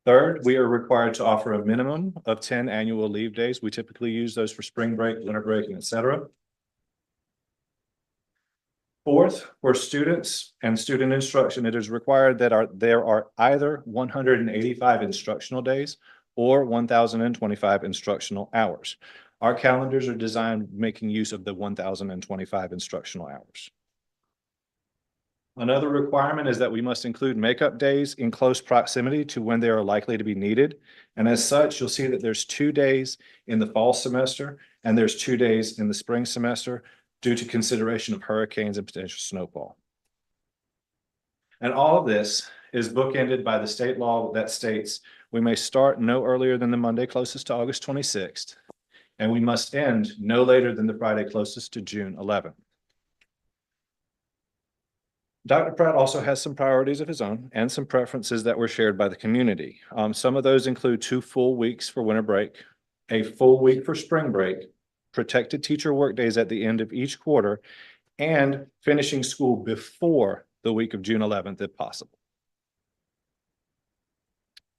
Third, we are required to offer a minimum of 10 annual leave days. We typically use those for spring break, winter break, and et cetera. Fourth, for students and student instruction, it is required that there are either 185 instructional days or 1,025 instructional hours. Our calendars are designed making use of the 1,025 instructional hours. Another requirement is that we must include makeup days in close proximity to when they are likely to be needed. And as such, you'll see that there's 2 days in the fall semester and there's 2 days in the spring semester due to consideration of hurricanes and potential snowfall. And all of this is bookended by the state law that states we may start no earlier than the Monday closest to August 26th, and we must end no later than the Friday closest to June 11th. Dr. Pratt also has some priorities of his own and some preferences that were shared by the community. Some of those include 2 full weeks for winter break, a full week for spring break, protected teacher workdays at the end of each quarter, and finishing school before the week of June 11th if possible.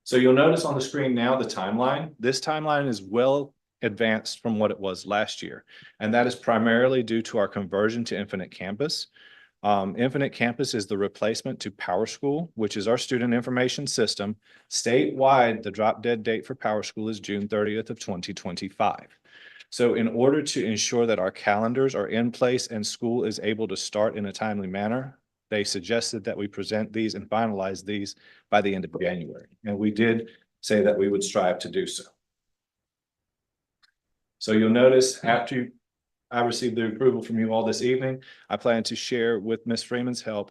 So you'll notice on the screen now the timeline. This timeline is well advanced from what it was last year, and that is primarily due to our conversion to Infinite Campus. Infinite Campus is the replacement to PowerSchool, which is our student information system. Statewide, the drop dead date for PowerSchool is June 30th of 2025. So in order to ensure that our calendars are in place and school is able to start in a timely manner, they suggested that we present these and finalize these by the end of January. And we did say that we would strive to do so. So you'll notice after I received the approval from you all this evening, I plan to share with Ms. Freeman's help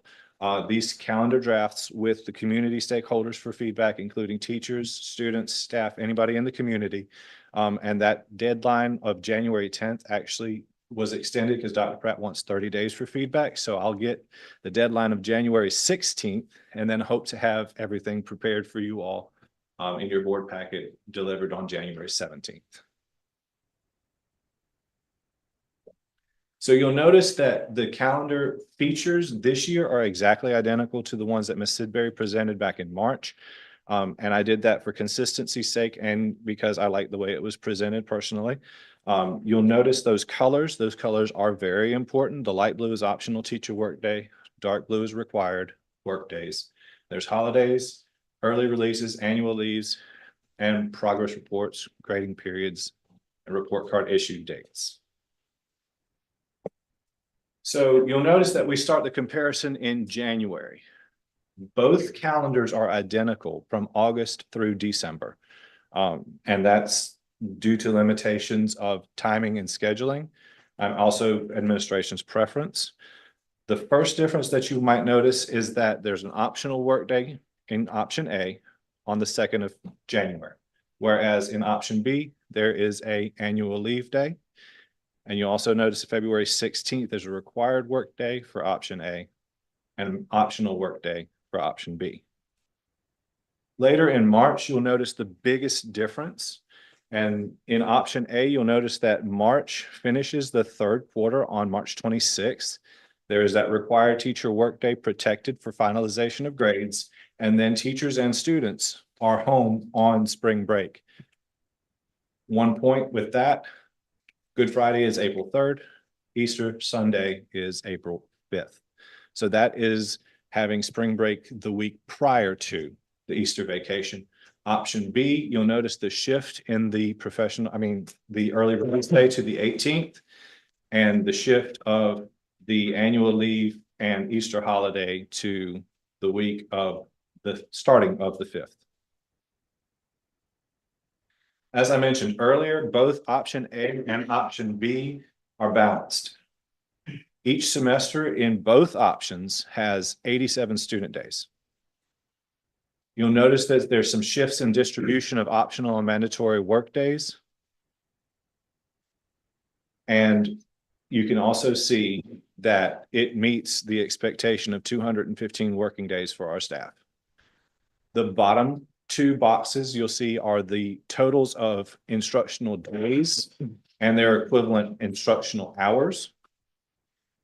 these calendar drafts with the community stakeholders for feedback, including teachers, students, staff, anybody in the community. And that deadline of January 10th actually was extended because Dr. Pratt wants 30 days for feedback. So I'll get the deadline of January 16th and then hope to have everything prepared for you all in your board packet delivered on January 17th. So you'll notice that the calendar features this year are exactly identical to the ones that Ms. Sidbury presented back in March. And I did that for consistency's sake and because I like the way it was presented personally. You'll notice those colors are very important. The light blue is optional teacher workday, dark blue is required workdays. There's holidays, early releases, annual leaves, and progress reports, grading periods, and report card issue dates. So you'll notice that we start the comparison in January. Both calendars are identical from August through December. And that's due to limitations of timing and scheduling, and also administration's preference. The first difference that you might notice is that there's an optional workday in option A on the 2nd of January, whereas in option B, there is an annual leave day. And you'll also notice February 16th is a required workday for option A and an optional workday for option B. Later in March, you'll notice the biggest difference. And in option A, you'll notice that March finishes the 3rd quarter on March 26th. There is that required teacher workday protected for finalization of grades. And then teachers and students are home on spring break. One point with that, Good Friday is April 3rd. Easter Sunday is April 5th. So that is having spring break the week prior to the Easter vacation. Option B, you'll notice the shift in the the early release day to the 18th and the shift of the annual leave and Easter holiday to the week of the starting of the 5th. As I mentioned earlier, both option A and option B are balanced. Each semester in both options has 87 student days. You'll notice that there's some shifts in distribution of optional and mandatory work days. And you can also see that it meets the expectation of 215 working days for our staff. The bottom two boxes you'll see are the totals of instructional days and their equivalent instructional hours.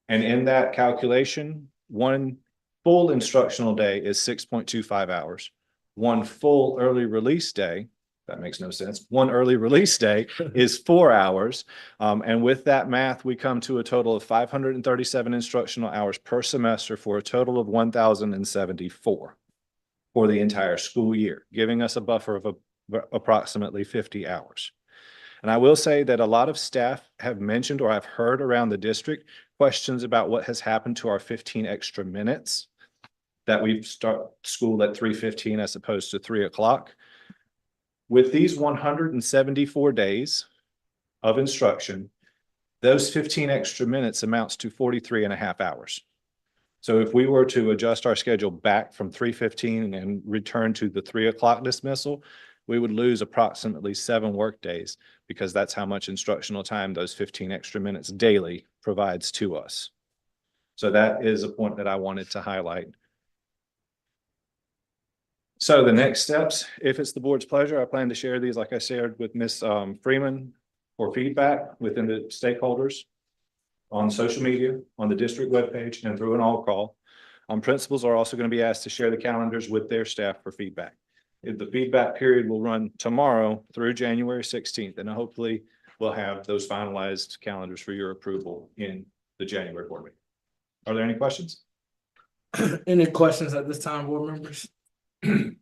And in that calculation, one full instructional day is 6.25 hours. One full early release day, that makes no sense. One early release day is 4 hours. And with that math, we come to a total of 537 instructional hours per semester for a total of 1,074 for the entire school year, giving us a buffer of approximately 50 hours. And I will say that a lot of staff have mentioned, or I've heard around the district, questions about what has happened to our 15 extra minutes that we start school at 3:15 as opposed to 3 o'clock. With these 174 days of instruction, those 15 extra minutes amounts to 43 and a half hours. So if we were to adjust our schedule back from 3:15 and return to the 3 o'clock dismissal, we would lose approximately 7 work days because that's how much instructional time those 15 extra minutes daily provides to us. So that is a point that I wanted to highlight. So the next steps, if it's the board's pleasure, I plan to share these, like I shared with Ms. Freeman, for feedback within the stakeholders on social media, on the district webpage, and through an all-call. Principals are also going to be asked to share the calendars with their staff for feedback. The feedback period will run tomorrow through January 16th, and hopefully we'll have those finalized calendars for your approval in the January board meeting. Are there any questions? Any questions at this time, board members? A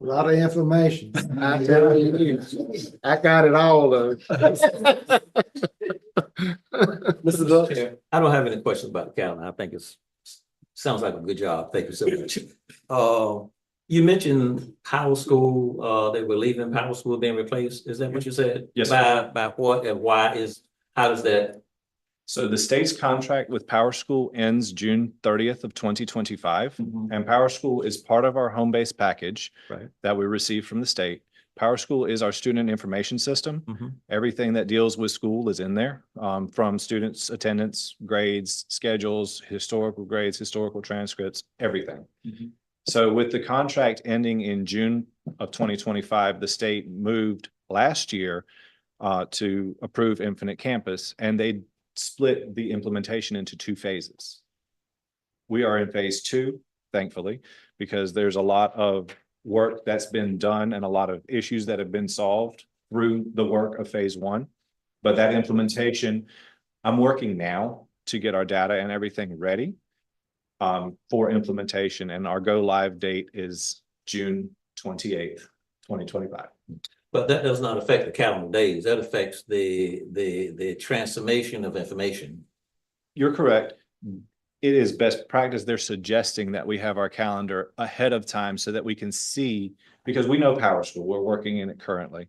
lot of information. I tell you, I got it all though. Mr. Dux? I don't have any questions about the calendar. I think sounds like a good job. Thank you so much. You mentioned Power School, they were leaving Power School being replaced. Is that what you said? Yes, sir. By what and why how does that? So the state's contract with Power School ends June 30th of 2025. And Power School is part of our home-based package that we receive from the state. Power School is our student information system. Everything that deals with school is in there, from students' attendance, grades, schedules, historical grades, historical transcripts, everything. So with the contract ending in June of 2025, the state moved last year to approve Infinite Campus, and they split the implementation into 2 phases. We are in phase 2, thankfully, because there's a lot of work that's been done and a lot of issues that have been solved through the work of phase 1. But that implementation, I'm working now to get our data and everything ready for implementation, and our go live date is June 28th, 2025. But that does not affect the calendar days. That affects the transformation of information. You're correct. It is best practice. They're suggesting that we have our calendar ahead of time so that we can see, because we know Power School, we're working in it currently.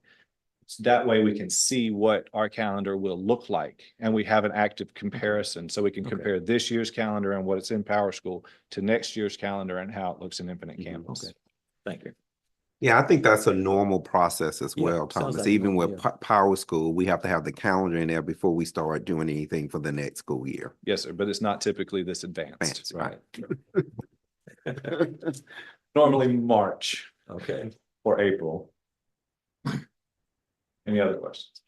So that way we can see what our calendar will look like, and we have an active comparison, so we can compare this year's calendar and what it's in Power School to next year's calendar and how it looks in Infinite Campus. Okay. Thank you. Yeah, I think that's a normal process as well, sounds Thomas. like Even normal, with Power School, we have to have the calendar in there before we start doing anything for the next school year. Yes, sir, but it's not typically this advanced. Right. Normally March Okay. or April. Any other questions?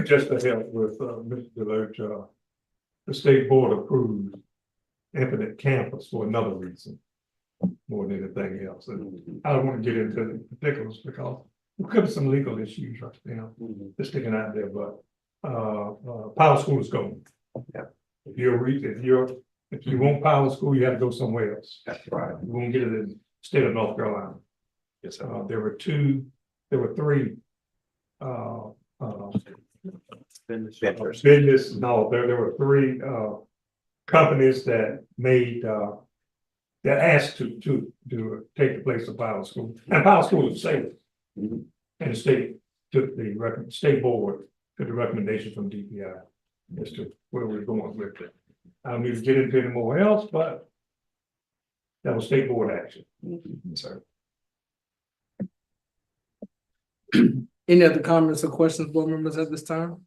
Just to help with Mr. Deloach, the state board approved Infinite Campus for another reason, more than anything else. And I don't want to get into the particulars because there could be some legal issues right now that's sticking out there, but Power School is going. If you want Power School, you have to go somewhere else. That's right. You won't get it in the state of North Carolina. Yes, sir. There were 3 business, no, there were 3 companies that made that asked to take the place of Power School. And Power School is safe. And the state took the state board took the recommendation from DPI as to where we're going with it. I don't need to get into any more else, but that was state board action. Sir. Any other comments or questions, board members, at this time?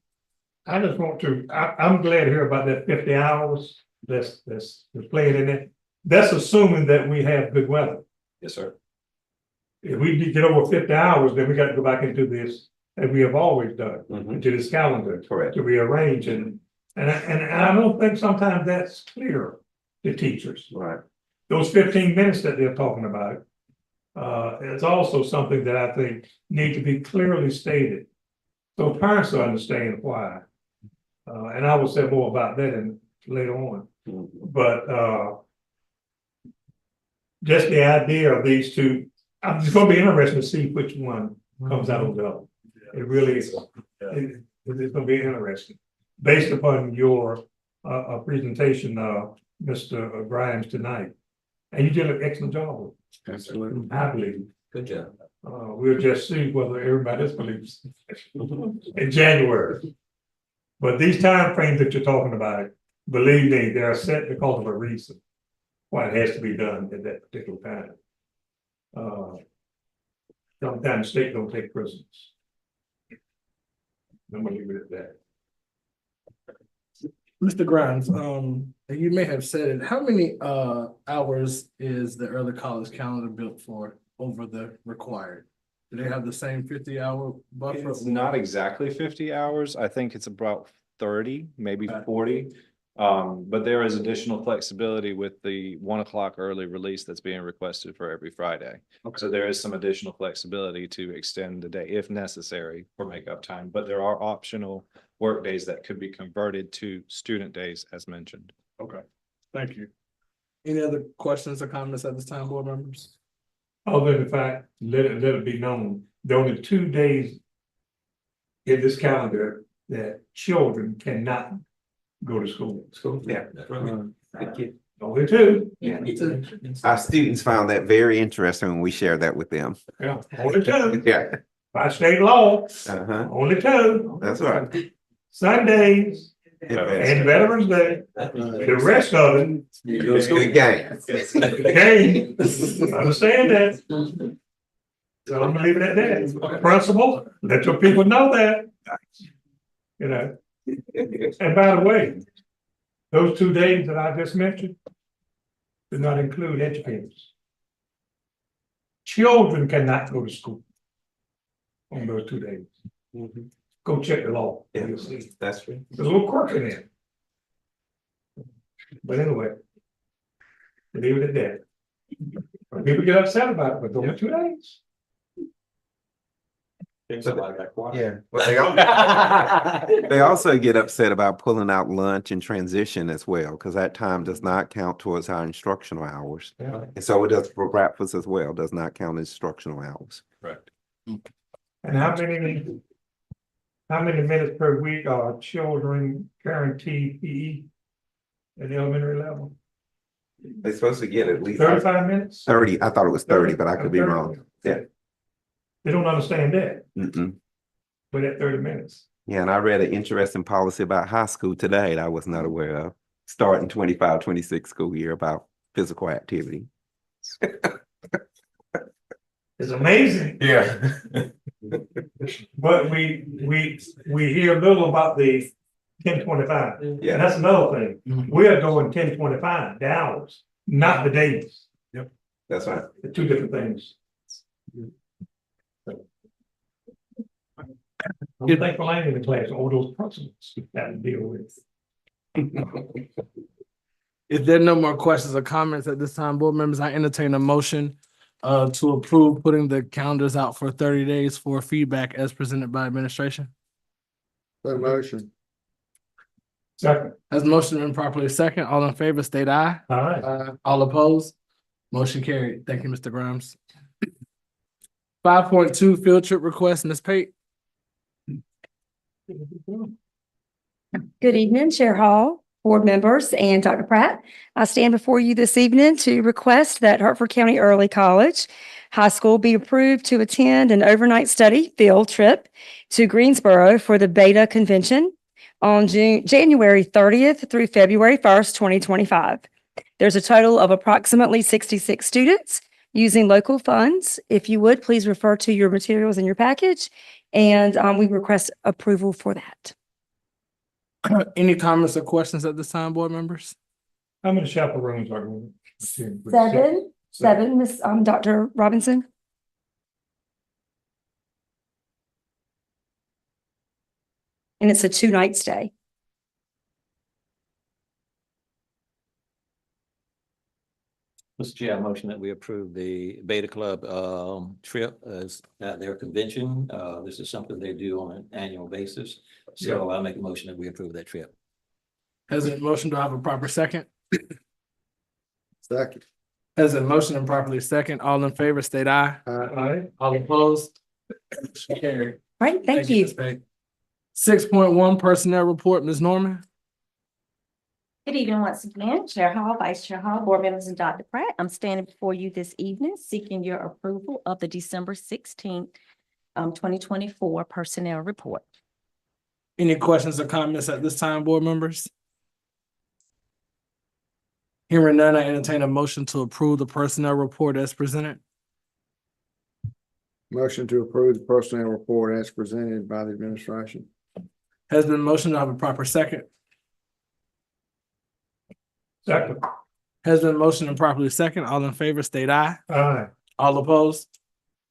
I just want to, I'm glad to hear about that 50 hours that's playing in it. That's assuming that we have good weather. Yes, sir. If we get over 50 hours, then we got to go back into this, as we have always done, into this calendar. Correct. To rearrange and I don't think sometimes that's clear to teachers. Right. Those 15 minutes that they're talking about. It's also something that I think need to be clearly stated. So parents will understand why. And I will say more about that later on. But just the idea of these two, it's gonna be interesting to see which one comes out on top. It really is. It's gonna be interesting. Based upon your presentation, Mr. Grimes tonight. And you did an excellent job. Absolutely. I believe. Good job. We'll just see whether everybody else believes in January. But these time frames that you're talking about, believe me, they are set because of a reason. Why it has to be done at that particular time. Sometimes state don't take prisoners. I'm gonna leave it at that. Mr. Grimes, you may have said it, how many hours is the early college calendar built for over the required? Do they have the same 50-hour buffer? It's not exactly 50 hours. I think it's about 30, maybe 40. But there is additional flexibility with the 1 o'clock early release that's being requested for every Friday. Okay. So there is some additional flexibility to extend the day if necessary for makeup time, but there are optional work days that could be converted to student days as mentioned. Okay, thank you. Any other questions or comments at this time, board members? Other than the fact, let it be known, there are only 2 days in this calendar that children cannot go to school. Yeah. Only 2. Yeah. Our students found that very interesting when we shared that with them. Yeah, only 2. Yeah. By state law, Uh-huh. only 2. That's right. Sundays and Veterans Day. The rest of it, Good game. hey, understand that. So I'm gonna leave it at that. Principal, let your people know that. You know, and by the way, those 2 days that I just mentioned do not include educators. Children cannot go to school on those 2 days. Go check the law. Yeah, You'll see. that's true. There's a little quirk in there. But anyway. Leave it at that. People get upset about it, but only 2 days. Yeah. Well, they also get upset about pulling out lunch and transition as well, because that time does not count towards our instructional hours. Yeah. And so it does for breakfast as well, does not count as instructional hours. Correct. And how many minutes per week are children guaranteed PE at the elementary level? They're supposed to get at least 35 minutes? 30. I thought it was 30, but I could be wrong. Yeah. They don't understand that, Mm-mm. but at 30 minutes. Yeah, and I read an interesting policy about high school today that I was not aware of, starting 25-26 school year about physical activity. It's amazing. Yeah. But we hear little about the 1025. Yeah. And that's another thing. We are going 1025, the hours, not the days. That's right. The 2 different things. I'm thankful I ain't in the class, all those principles that to deal with. If there are no more questions or comments at this time, board members, I entertain a motion to approve putting the calendars out for 30 days for feedback as presented by administration. The motion. Second. Has motion been properly second, all in favor, state aye. All right. All opposed? Motion carried. Thank you, Mr. Grimes. 5.2 field trip request, Ms. Pate. Good evening, Chair Hall, board members, and Dr. Pratt. I stand before you this evening to request that Hertford County Early College High School be approved to attend an overnight study field trip to Greensboro for the Beta Convention on January 30th through February 1st, 2025. There's a total of approximately 66 students using local funds. If you would, please refer to your materials in your package, and we request approval for that. Any comments or questions at this time, board members? How many chaperones are going? Seven, Miss, Dr. Robinson. and it's a 2-night stay. Mr. Chair, I motion that we approve the Beta Club trip as at their convention. This is something they do on an annual basis. So I make a motion that we approve that trip. Has a motion to have a proper second? Second. Has a motion and properly second. All in favor, state aye. Aye. All opposed? Carried. All right, thank you. 6.1 Personnel Report, Ms. Norman. Good evening once again, Chair Hall, Vice Chair Hall, Board members, and Dr. Pratt. I'm standing before you this evening seeking your approval of the December 16th, 2024 Personnel Report. Any questions or comments at this time, board members? Hearing none, I entertain a motion to approve the personnel report as presented. Motion to approve the personnel report as presented by the administration. Has been motioned to have a proper second. Second. Has been motioned and properly second. All in favor, state aye. Aye. All opposed?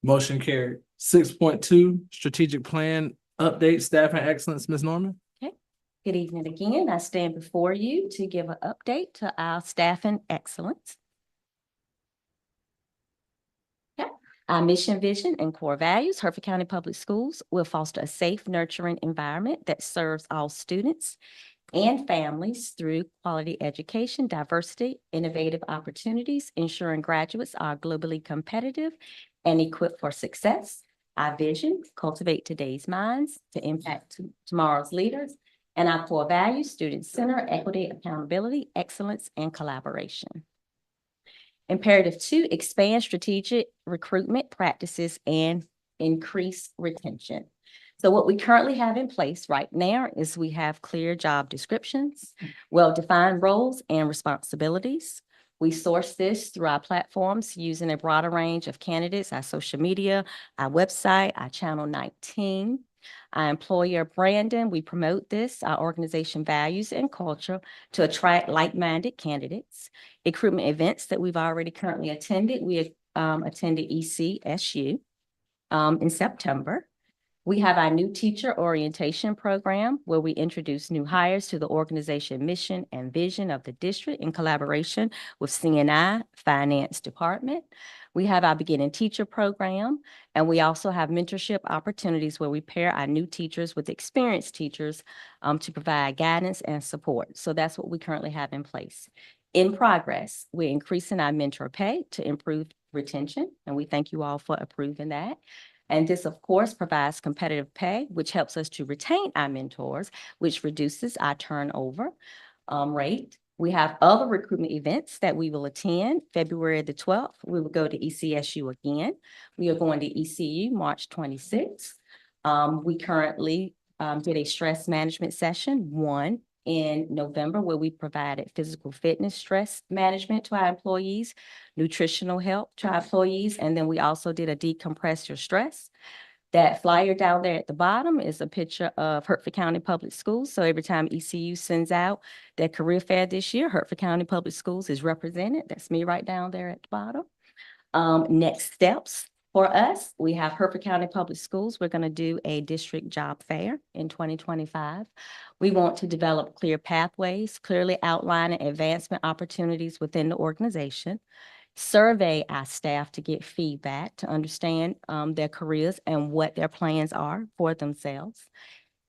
Motion carried. 6.2 Strategic Plan Update, Staff and Excellence, Ms. Norman. Good evening again. I stand before you to give an update to our staff and excellence. Our mission, vision, and core values, Hertford County Public Schools will foster a safe, nurturing environment that serves all students and families through quality education, diversity, innovative opportunities, ensuring graduates are globally competitive and equipped for success. Our vision, cultivate today's minds to impact tomorrow's leaders. And our core values, student-centered, equity, accountability, excellence, and collaboration. Imperative 2, expand strategic recruitment practices and increase retention. So what we currently have in place right now is we have clear job descriptions, well-defined roles and responsibilities. We source this through our platforms using a broader range of candidates, our social media, our website, our Channel 19. Our employer branding, we promote this, our organization values and culture to attract like-minded candidates. Recruitment events that we've already currently attended, we attended ECSU in September. We have our new teacher orientation program where we introduce new hires to the organization mission and vision of the district in collaboration with CNI Finance Department. We have our beginning teacher program, and we also have mentorship opportunities where we pair our new teachers with experienced teachers to provide guidance and support. So that's what we currently have in place. In progress, we're increasing our mentor pay to improve retention, and we thank you all for approving that. And this, of course, provides competitive pay, which helps us to retain our mentors, which reduces our turnover rate. We have other recruitment events that we will attend. February the 12th, we will go to ECSU again. We are going to ECU March 26th. We currently did a stress management session, one in November, where we provided physical fitness stress management to our employees, nutritional help to our employees, and then we also did a decompress your stress. That flyer down there at the bottom is a picture of Hertford County Public Schools. So every time ECU sends out their career fair this year, Hertford County Public Schools is represented. That's me right down there at the bottom. Next steps for us, we have Hertford County Public Schools. We're going to do a district job fair in 2025. We want to develop clear pathways, clearly outlining advancement opportunities within the organization. Survey our staff to get feedback, to understand their careers and what their plans are for themselves.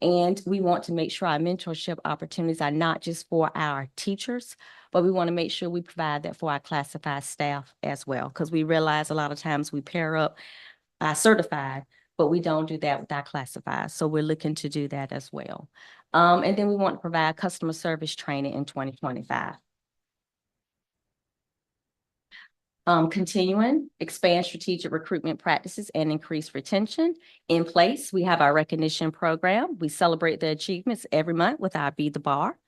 And we want to make sure our mentorship opportunities are not just for our teachers, but we want to make sure we provide that for our classified staff as well, because we realize a lot of times we pair up our certified, but we don't do that with our classified. So we're looking to do that as well. And then we want to provide customer service training in 2025. Continuing, expand strategic recruitment practices and increase retention. In place, we have our recognition program. We celebrate the achievements every month with our Be the Bar,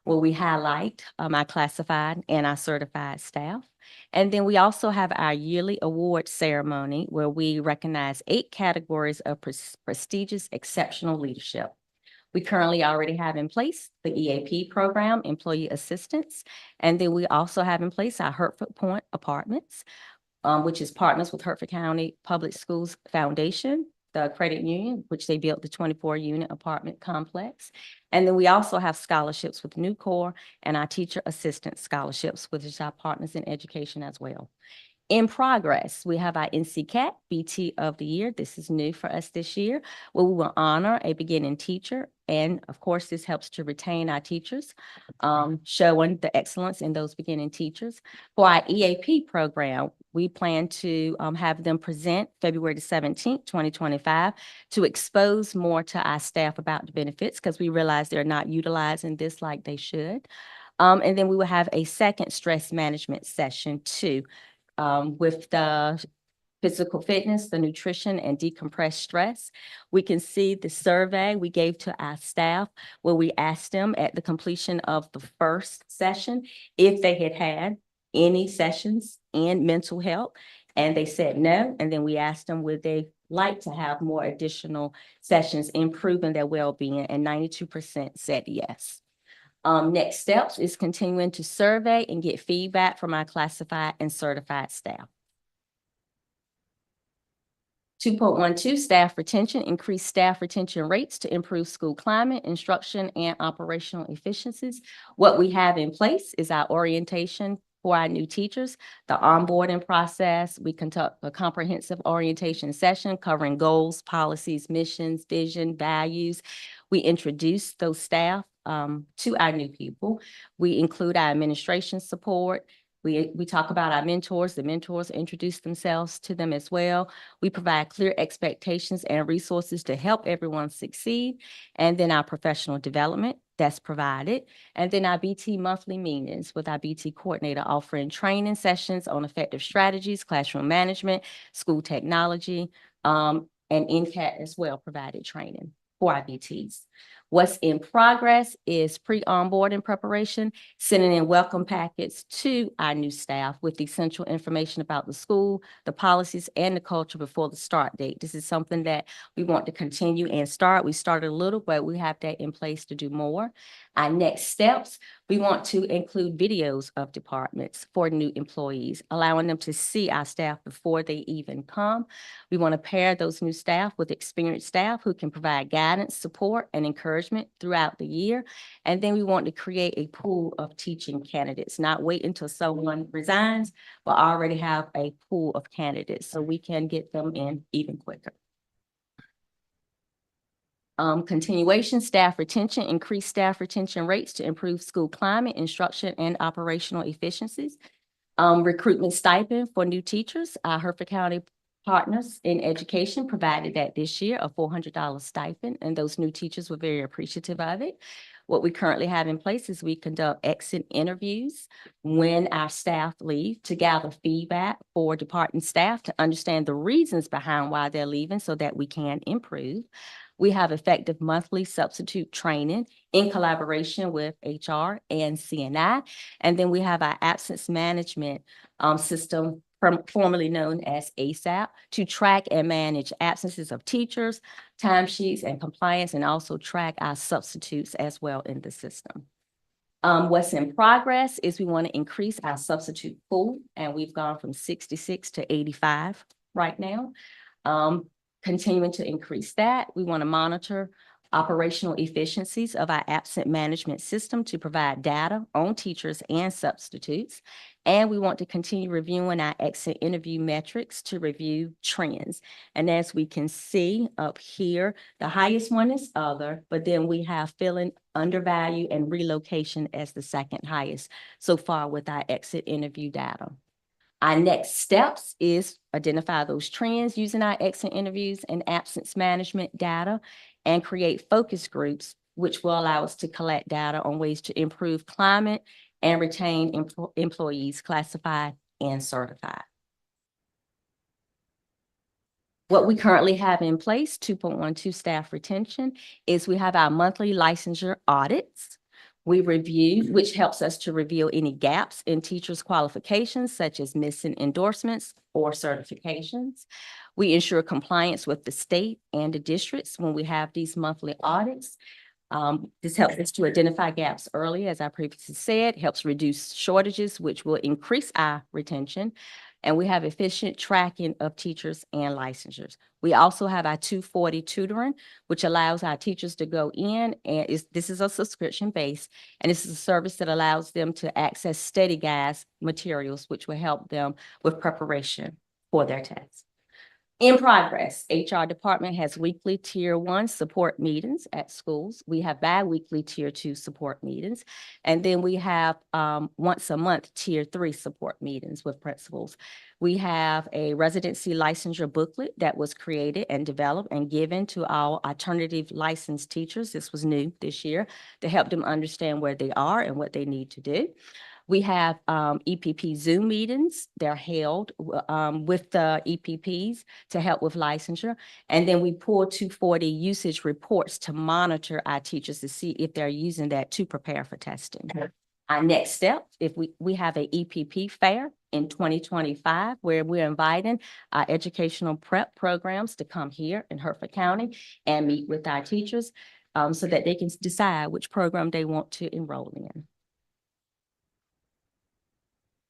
where we highlight our classified and our certified staff. And then we also have our yearly award ceremony where we recognize 8 categories of prestigious exceptional leadership. We currently already have in place the EAP program, Employee Assistance, and then we also have in place our Hertford Point Apartments, which is partners with Hertford County Public Schools Foundation, the credit union, which they built the 24-unit apartment complex. And then we also have scholarships with Nucor and our teacher assistant scholarships, which is our partners in education as well. In progress, we have our NCCAT BT of the Year. This is new for us this year, where we will honor a beginning teacher. And of course, this helps to retain our teachers, showing the excellence in those beginning teachers. For our EAP program, we plan to have them present February the 17th, 2025, to expose more to our staff about the benefits, because we realize they're not utilizing this like they should. And then we will have a second stress management session too, with the physical fitness, the nutrition, and decompressed stress. We can see the survey we gave to our staff where we asked them at the completion of the first session if they had had any sessions in mental health, and they said no. And then we asked them would they like to have more additional sessions improving their well-being, and 92% said yes. Next steps is continuing to survey and get feedback from our classified and certified staff. 2.12, staff retention, increase staff retention rates to improve school climate, instruction, and operational efficiencies. What we have in place is our orientation for our new teachers, the onboarding process. We conduct a comprehensive orientation session covering goals, policies, missions, vision, values. We introduce those staff to our new people. We include our administration support. We talk about our mentors. The mentors introduce themselves to them as well. We provide clear expectations and resources to help everyone succeed. And then our professional development that's provided. And then our BT monthly meetings with our BT coordinator offering training sessions on effective strategies, classroom management, school technology, and NCAT as well provided training for our BTs. What's in progress is pre-onboarding preparation, sending in welcome packets to our new staff with essential information about the school, the policies, and the culture before the start date. This is something that we want to continue and start. We started a little, but we have that in place to do more. Our next steps, we want to include videos of departments for new employees, allowing them to see our staff before they even come. We want to pair those new staff with experienced staff who can provide guidance, support, and encouragement throughout the year. And then we want to create a pool of teaching candidates, not wait until someone resigns, but already have a pool of candidates so we can get them in even quicker. Continuation, staff retention, increase staff retention rates to improve school climate, instruction, and operational efficiencies. Recruitment stipend for new teachers. Our Hertford County partners in education provided that this year, a $400 stipend, and those new teachers were very appreciative of it. What we currently have in place is we conduct exit interviews when our staff leave to gather feedback for departing staff to understand the reasons behind why they're leaving so that we can improve. We have effective monthly substitute training in collaboration with HR and CNI. And then we have our absence management system, formerly known as ASAP, to track and manage absences of teachers, timesheets, and compliance, and also track our substitutes as well in the system. What's in progress is we want to increase our substitute pool, and we've gone from 66 to 85 right now. Continuing to increase that, we want to monitor operational efficiencies of our absent management system to provide data on teachers and substitutes. And we want to continue reviewing our exit interview metrics to review trends. And as we can see up here, the highest one is other, but then we have feeling undervalued and relocation as the second highest so far with our exit interview data. Our next steps is identify those trends using our exit interviews and absence management data and create focus groups, which will allow us to collect data on ways to improve climate and retain employees classified and certified. What we currently have in place, 2.12 staff retention, is we have our monthly licensure audits. We review, which helps us to reveal any gaps in teachers' qualifications, such as missing endorsements or certifications. We ensure compliance with the state and the districts when we have these monthly audits. This helps us to identify gaps early, as I previously said, helps reduce shortages, which will increase our retention. And we have efficient tracking of teachers and licensures. We also have our 240 tutoring, which allows our teachers to go in, and this is a subscription base, and this is a service that allows them to access study guides materials, which will help them with preparation for their tests. In progress, HR department has weekly tier 1 support meetings at schools. We have bi-weekly tier 2 support meetings. And then we have once a month tier 3 support meetings with principals. We have a residency licensure booklet that was created and developed and given to our alternative licensed teachers. This was new this year to help them understand where they are and what they need to do. We have EPP Zoom meetings. They're held with the EPPs to help with licensure. And then we pull 240 usage reports to monitor our teachers to see if they're using that to prepare for testing. Our next step, if we have a EPP fair in 2025, where we're inviting our educational prep programs to come here in Hertford County and meet with our teachers so that they can decide which program they want to enroll in.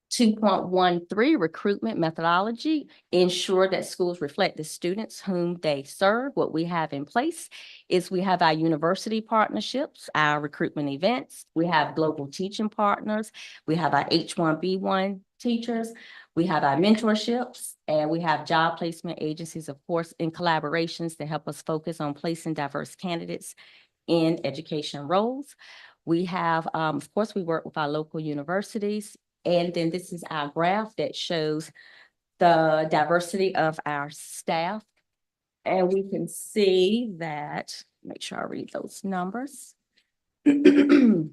2.13 recruitment methodology, ensure that schools reflect the students whom they serve. What we have in place is we have our university partnerships, our recruitment events, we have global teaching partners, we have our H1B1 teachers, we have our mentorships, and we have job placement agencies, of course, in collaborations to help us focus on placing diverse candidates in education roles. We have, of course, we work with our local universities. And then this is our graph that shows the diversity of our staff. And we can see that, make sure I read those numbers. We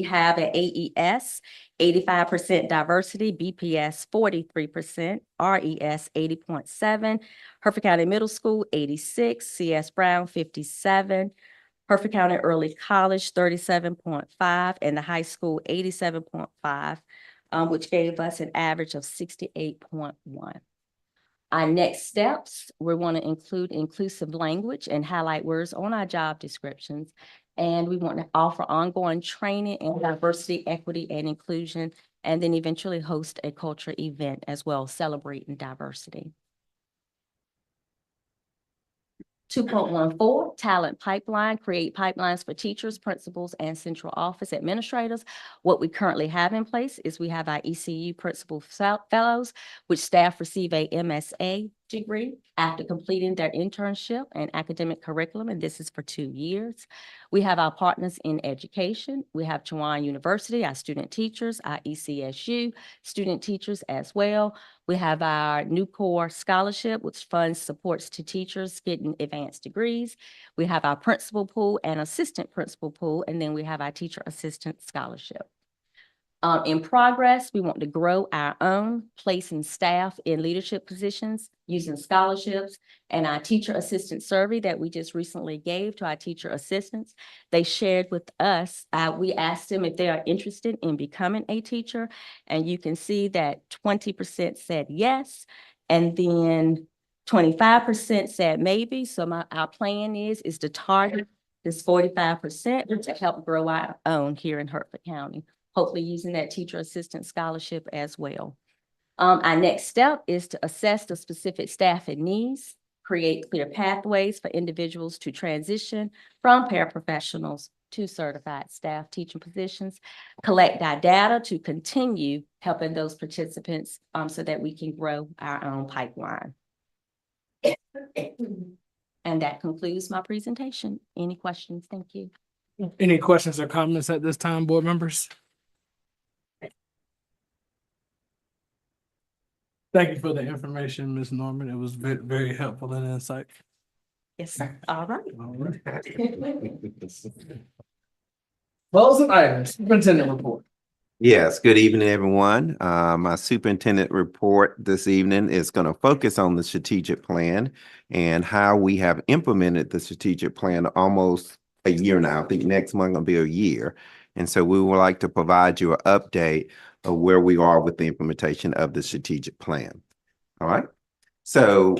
have an AES, 85% diversity, BPS, 43%, RES, 80.7, Hertford County Middle School, 86, CS Brown, 57, Hertford County Early College, 37.5, and the high school, 87.5, which gave us an average of 68.1. Our next steps, we want to include inclusive language and highlight words on our job descriptions. And we want to offer ongoing training in diversity, equity, and inclusion, and then eventually host a culture event as well, celebrating diversity. 2.14, talent pipeline, create pipelines for teachers, principals, and central office administrators. What we currently have in place is we have our ECU principal fellows, which staff receive a MSA degree after completing their internship and academic curriculum, and this is for 2 years. We have our partners in education. We have Chowan University, our student teachers, our ECSU student teachers as well. We have our New Core Scholarship, which funds supports to teachers getting advanced degrees. We have our principal pool and assistant principal pool, and then we have our teacher assistant scholarship. In progress, we want to grow our own, placing staff in leadership positions using scholarships, and our teacher assistant survey that we just recently gave to our teacher assistants. They shared with us, we asked them if they are interested in becoming a teacher, and you can see that 20% said yes, and then 25% said maybe. So our plan is to target this 45% to help grow our own here in Hertford County, hopefully using that teacher assistant scholarship as well. Our next step is to assess the specific staffing needs, create clear pathways for individuals to transition from paraprofessionals to certified staff teaching positions, collect our data to continue helping those participants so that we can grow our own pipeline. And that concludes my presentation. Any questions? Thank you. Any questions or comments at this time, board members? Thank you for the information, Ms. Norman. It was very, very helpful and insightful. Yes, all right. All right. Closing items, superintendent report. Yes, good evening, everyone. My superintendent report this evening is going to focus on the strategic plan and how we have implemented the strategic plan almost a year now. I think next month will be a year. And so we would like to provide you an update of where we are with the implementation of the strategic plan. All right. So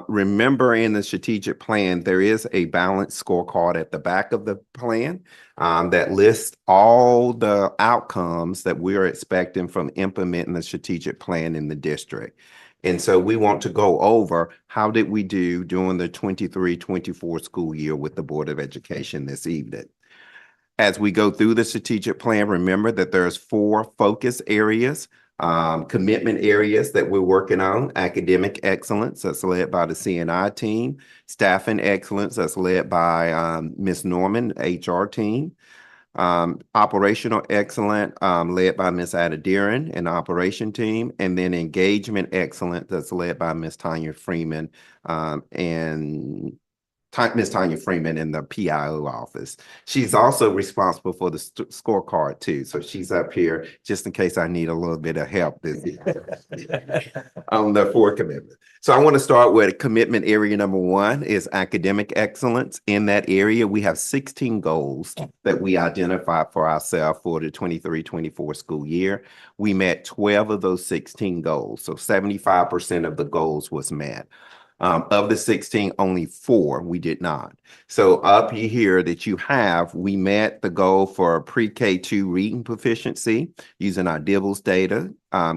remember in the strategic plan, there is a balanced scorecard at the back of the plan that lists all the outcomes that we are expecting from implementing the strategic plan in the district. And so we want to go over how did we do during the 23-24 school year with the Board of Education this evening. As we go through the strategic plan, remember that there's 4 focus areas, commitment areas that we're working on: academic excellence, that's led by the CNI team; staffing excellence, that's led by Ms. Norman, HR team; operational excellence, led by Ms. Adadiran and the operation team; and then engagement excellence, that's led by Ms. Tanya Freeman and Ms. Tanya Freeman in the PIO office. She's also responsible for the scorecard too. So she's up here just in case I need a little bit of help this on the 4 commitments. So I want to start with commitment area number 1 is academic excellence. In that area, we have 16 goals that we identified for ourselves for the 23-24 school year. We met 12 of those 16 goals. So 75% of the goals was met. Of the 16, only 4 we did not. So up here that you have, we met the goal for pre-K2 reading proficiency using our DIBELS data,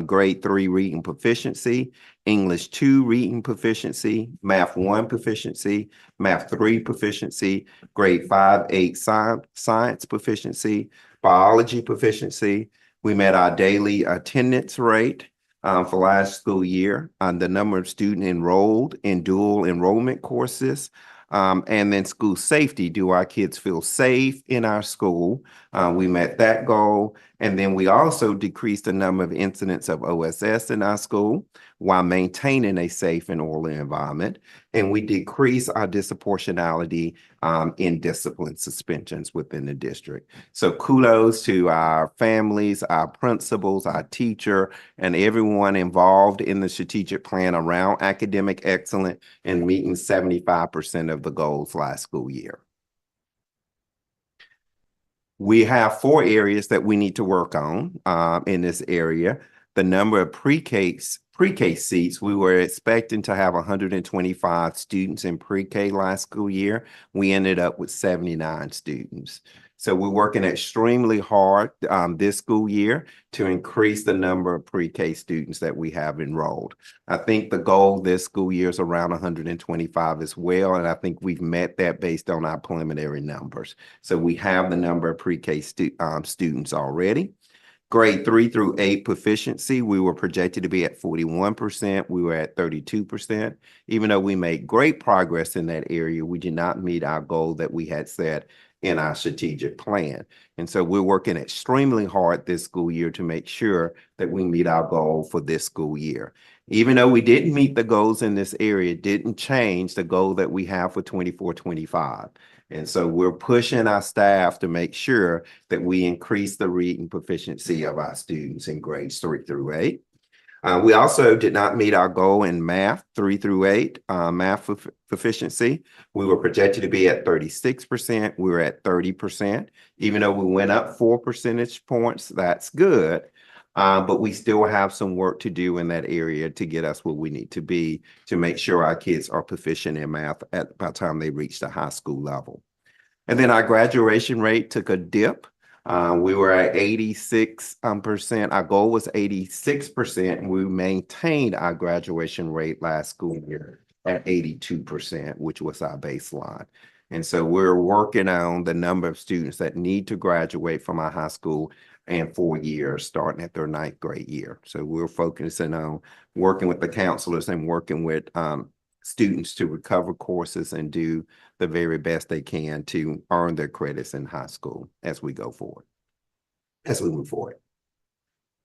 grade 3 reading proficiency, English 2 reading proficiency, Math 1 proficiency, Math 3 proficiency, grade 5-8 science proficiency, biology proficiency. We met our daily attendance rate for last school year, the number of students enrolled in dual enrollment courses, and then school safety. Do our kids feel safe in our school? We met that goal. And then we also decreased the number of incidents of OSS in our school while maintaining a safe and orderly environment. And we decreased our disproportionality in discipline suspensions within the district. So kudos to our families, our principals, our teacher, and everyone involved in the strategic plan around academic excellence and meeting 75% of the goals last school year. We have 4 areas that we need to work on in this area. The number of pre-K seats, we were expecting to have 125 students in pre-K last school year. We ended up with 79 students. So we're working extremely hard this school year to increase the number of pre-K students that we have enrolled. I think the goal this school year is around 125 as well, and I think we've met that based on our preliminary numbers. So we have the number of pre-K students already. Grade 3 through 8 proficiency, we were projected to be at 41%. We were at 32%. Even though we made great progress in that area, we did not meet our goal that we had set in our strategic plan. And so we're working extremely hard this school year to make sure that we meet our goal for this school year. Even though we didn't meet the goals in this area, it didn't change the goal that we have for 24-25. And so we're pushing our staff to make sure that we increase the reading proficiency of our students in grades 3 through 8. We also did not meet our goal in math 3 through 8, math proficiency. We were projected to be at 36%. We were at 30%. Even though we went up 4 percentage points, that's good. But we still have some work to do in that area to get us where we need to be to make sure our kids are proficient in math by the time they reach the high school level. And then our graduation rate took a dip. We were at 86%. Our goal was 86%, and we maintained our graduation rate last school year at 82%, which was our baseline. And so we're working on the number of students that need to graduate from our high school in 4 years, starting at their 9th grade year. So we're focusing on working with the counselors and working with students to recover courses and do the very best they can to earn their credits in high school as we go forward, as we move forward.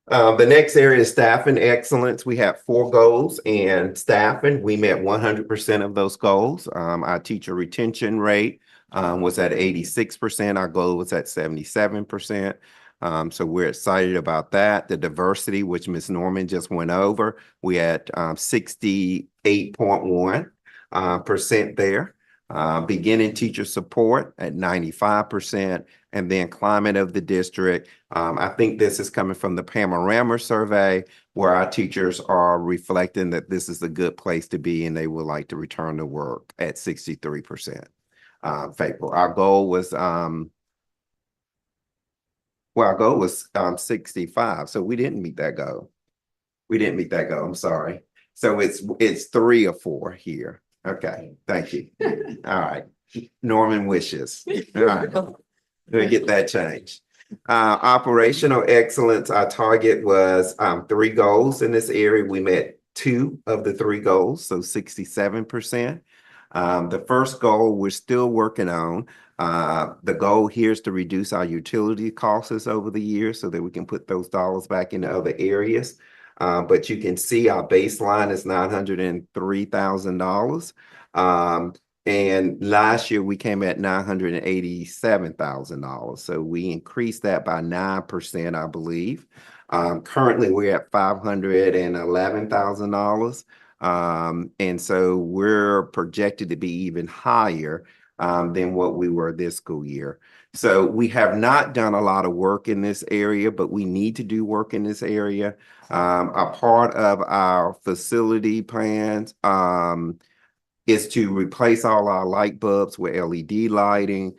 The next area is staffing excellence. We have 4 goals in staffing. We met 100% of those goals. Our teacher retention rate was at 86%. Our goal was at 77%. So we're excited about that. The diversity, which Ms. Norman just went over, we had 68.1% there. beginning teacher support at 95%, and then climate of the district. I think this is coming from the Panorama survey, where our teachers are reflecting that this is a good place to be and they would like to return to work at 63%. Favorable. Our goal was 65, so we didn't meet that goal. I'm sorry. So it's 3 or 4 here. Okay, thank you. All right. Norman wishes. All right. We'll get that changed. Operational excellence, our target was 3 goals in this area. We met 2 of the 3 goals, so 67%. The first goal we're still working on. The goal here is to reduce our utility costs over the years so that we can put those dollars back into other areas. But you can see our baseline is $903,000. And last year we came at $987,000. So we increased that by 9%, I believe. Currently we're at $511,000. And so we're projected to be even higher than what we were this school year. So we have not done a lot of work in this area, but we need to do work in this area. A part of our facility plans is to replace all our light bulbs with LED lighting,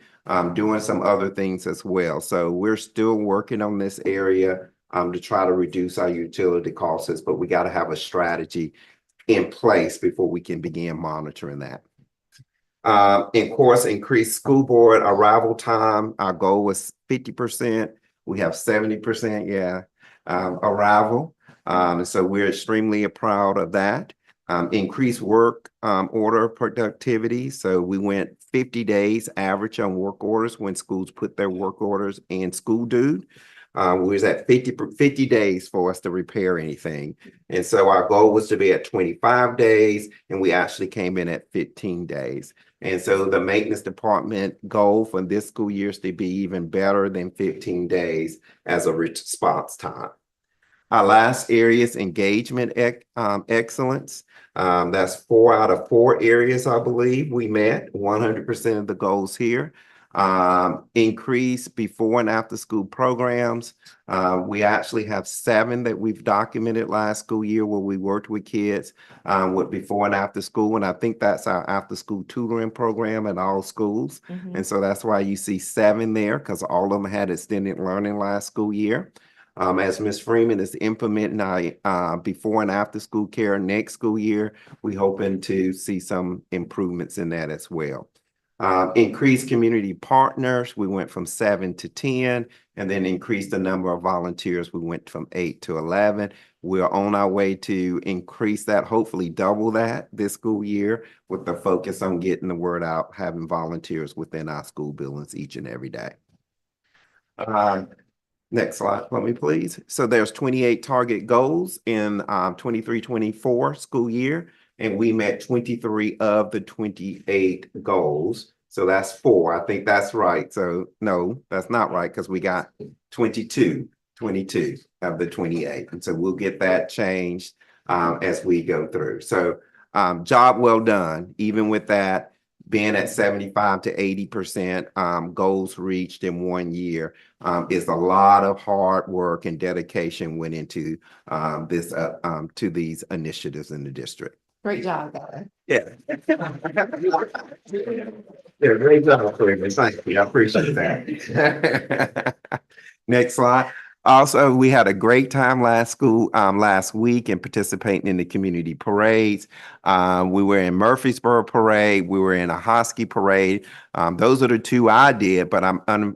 doing some other things as well. So we're still working on this area to try to reduce our utility costs, but we got to have a strategy in place before we can begin monitoring that. In course, increased school board arrival time. Our goal was 50%. We have 70%, arrival. So we're extremely proud of that. Increased work order productivity. So we went 50 days average on work orders when schools put their work orders in school due. We was at 50 days for us to repair anything. And so our goal was to be at 25 days, and we actually came in at 15 days. And so the maintenance department goal for this school year is to be even better than 15 days as a response time. Our last area is engagement excellence. That's 4 out of 4 areas, I believe. We met 100% of the goals here. Increase before and after school programs. We actually have 7 that we've documented last school year where we worked with kids with before and after school. And I think that's our after school tutoring program at all schools. And so that's why you see 7 there, because all of them had extended learning last school year. As Ms. Freeman is implementing our before and after school care next school year, we hoping to see some improvements in that as well. Increased community partners, we went from 7 to 10, and then increased the number of volunteers, we went from 8 to 11. We're on our way to increase that, hopefully double that this school year, with the focus on getting the word out, having volunteers within our school buildings each and every day. Next slide for me, please. So there's 28 target goals in 23-24 school year, and we met 23 of the 28 goals. So that's 4. I think that's right. So no, that's not right, because we got 22 of the 28. And so we'll get that changed as we go through. So job well done. Even with that, being at 75 to 80% goals reached in 1 year is a lot of hard work and dedication went into this to these initiatives in the district. Great job, guys. Yeah. Yeah, great job, Freeman. Thank you. I appreciate that. Next slide. Also, we had a great time last week in participating in the community parades. We were in Murfreesboro parade. We were in a Hosky parade. Those are the 2 I did, but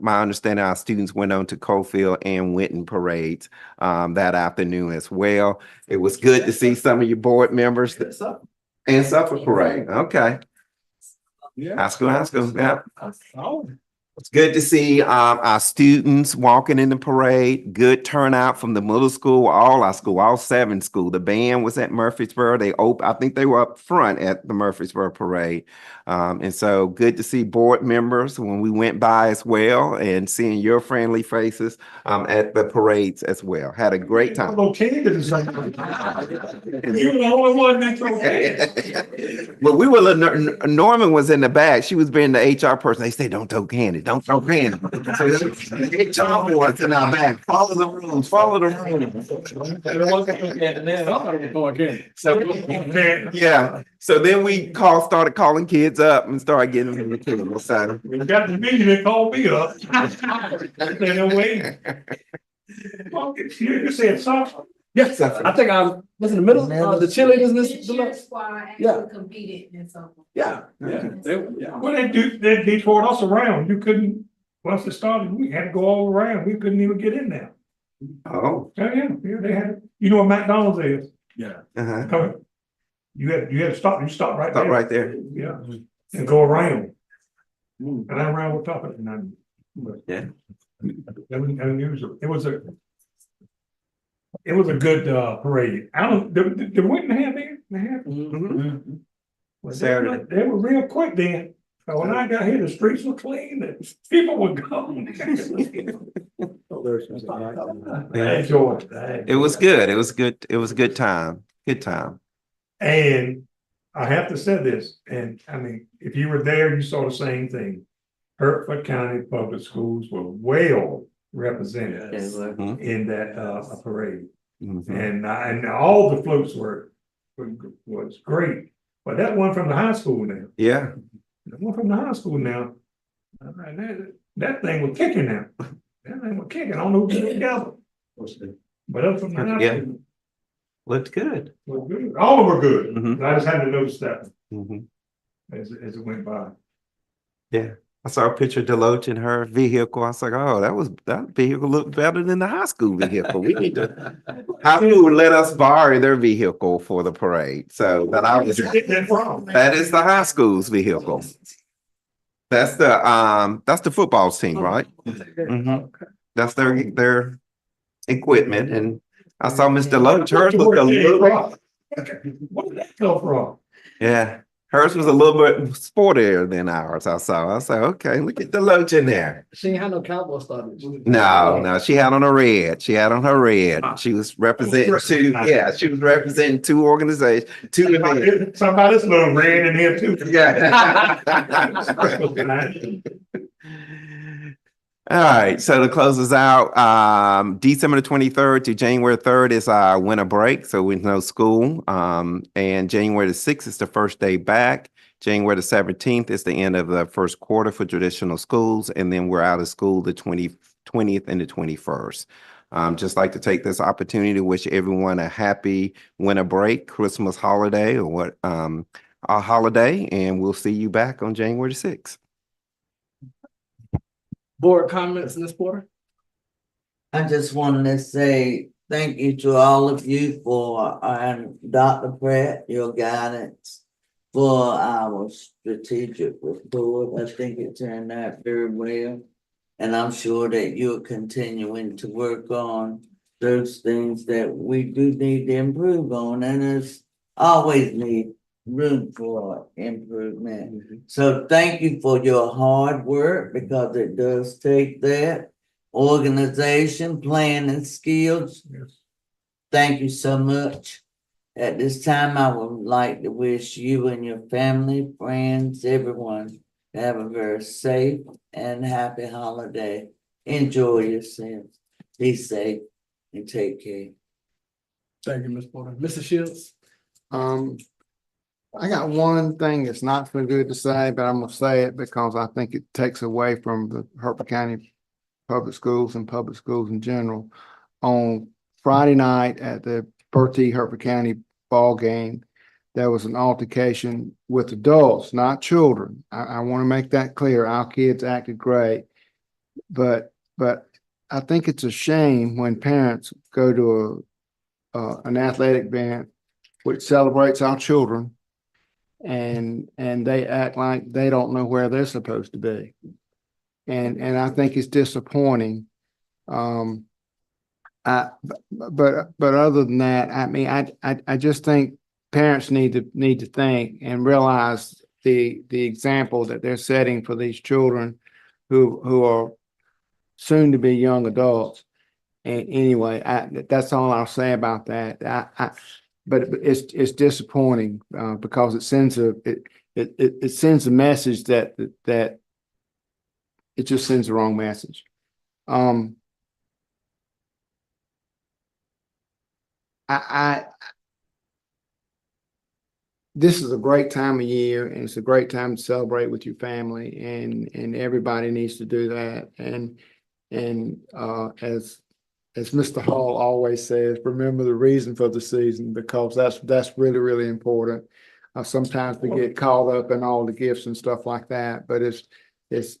my understanding our students went on to Cofield and Winton parades that afternoon as well. It was good to see some of your board members and Suffolk parade. Okay. Yeah. High school. Yeah. It's good to see our students walking in the parade. Good turnout from the middle school, all 7 schools. The band was at Murfreesboro. I think they were up front at the Murfreesboro parade. And so good to see board members when we went by as well, and seeing your friendly faces at the parades as well. Had a great time. Okay, you were the only one that okay. Well, Norman was in the back. She was being the HR person. They say, don't throw candy, don't throw candy. So the HR boys in our back, follow the rules, follow the rules. So, yeah. So then we started calling kids up and started getting them in the table. So We got the meeting, they called me up. They no way. Well, you said softball. Yes, I think I was in the middle, the cheerleaders in this. Yeah. Competed in something. Yeah, yeah. Well, they tore us around. You couldn't, once it started, we had to go all around. We couldn't even get in there. Oh. Yeah, they had, you know what McDonald's is? Yeah. Uh-huh. You had to stop, you stop right Stop there. right there. Yeah, and go around. And I ran with top of it. Yeah. It was a good parade. I don't, the Winton have there? Mhm. Well, Saturday. They were real quick then. So when I got here, the streets were clean and people were gone. I enjoyed it. It was good. It was good. It was a good time. Good time. And I have to say this, and I mean, if you were there, you saw the same thing. Hertford County Public Schools were well represented in that parade. Mhm. And all the floats was great. But that one from the high school now, Yeah. the one from the high school now, that thing was kicking now. That thing was kicking. I don't know who did it together. But up from the high Yeah. school. Looked good. Was good. All of them were good. Mhm. I just had to notice that Mhm. as it went by. Yeah. I saw a picture of Deloach in her vehicle. I was like, oh, that vehicle looked better than the high school vehicle. We need to, high school would let us borrow their vehicle for the parade. So that is the high school's vehicle. That's the football team, right? Mhm. That's their equipment. And I saw Miss Deloach, hers was a little, Where did that come from? yeah. Hers was a little bit sportier than ours. I saw. I said, okay, look at Deloach in there. She ain't had no cowboy starters. No, she had on her red. She had on her red. She was representing she was representing 2 organizations, 2 events. Somebody's little ran in here too. Yeah. All right, so to close us out, December the 23rd to January 3rd is our winter break, so we no school. And January the 6th is the first day back. January the 17th is the end of the first quarter for traditional schools, and then we're out of school the 20th and the 21st. Just like to take this opportunity to wish everyone a happy winter break, Christmas holiday, or a holiday, and we'll see you back on January the 6th. Board comments in this quarter? I just wanted to say thank you to all of you for, and Dr. Pratt, your guidance for our strategic report. I think it turned out very well. And I'm sure that you're continuing to work on those things that we do need to improve on, and there's always need room for improvement. So thank you for your hard work, because it does take that organization, planning skills. Thank you so much. At this time, I would like to wish you and your family, friends, everyone to have a very safe and happy holiday. Enjoy yourselves. Be safe and take care. Thank you, Ms. Porter. Mr. Shields? I got one thing that's not so good to say, but I'm gonna say it because I think it takes away from the Hertford County public schools and public schools in general. On Friday night at the Bertie Hertford County ball game, there was an altercation with adults, not children. I want to make that clear. Our kids acted great, but I think it's a shame when parents go to an athletic event which celebrates our children, and they act like they don't know where they're supposed to be. and I think it's disappointing. But other than that, I mean, I just think parents need to think and realize the example that they're setting for these children who are soon to be young adults. And anyway, that's all I'll say about that. But it's disappointing because it sends a message that it just sends the wrong message. This is a great time of year, and it's a great time to celebrate with your family, and everybody needs to do that. And as Mr. Hall always says, remember the reason for the season, because that's really, really important. Sometimes we get caught up in all the gifts and stuff like that, but there's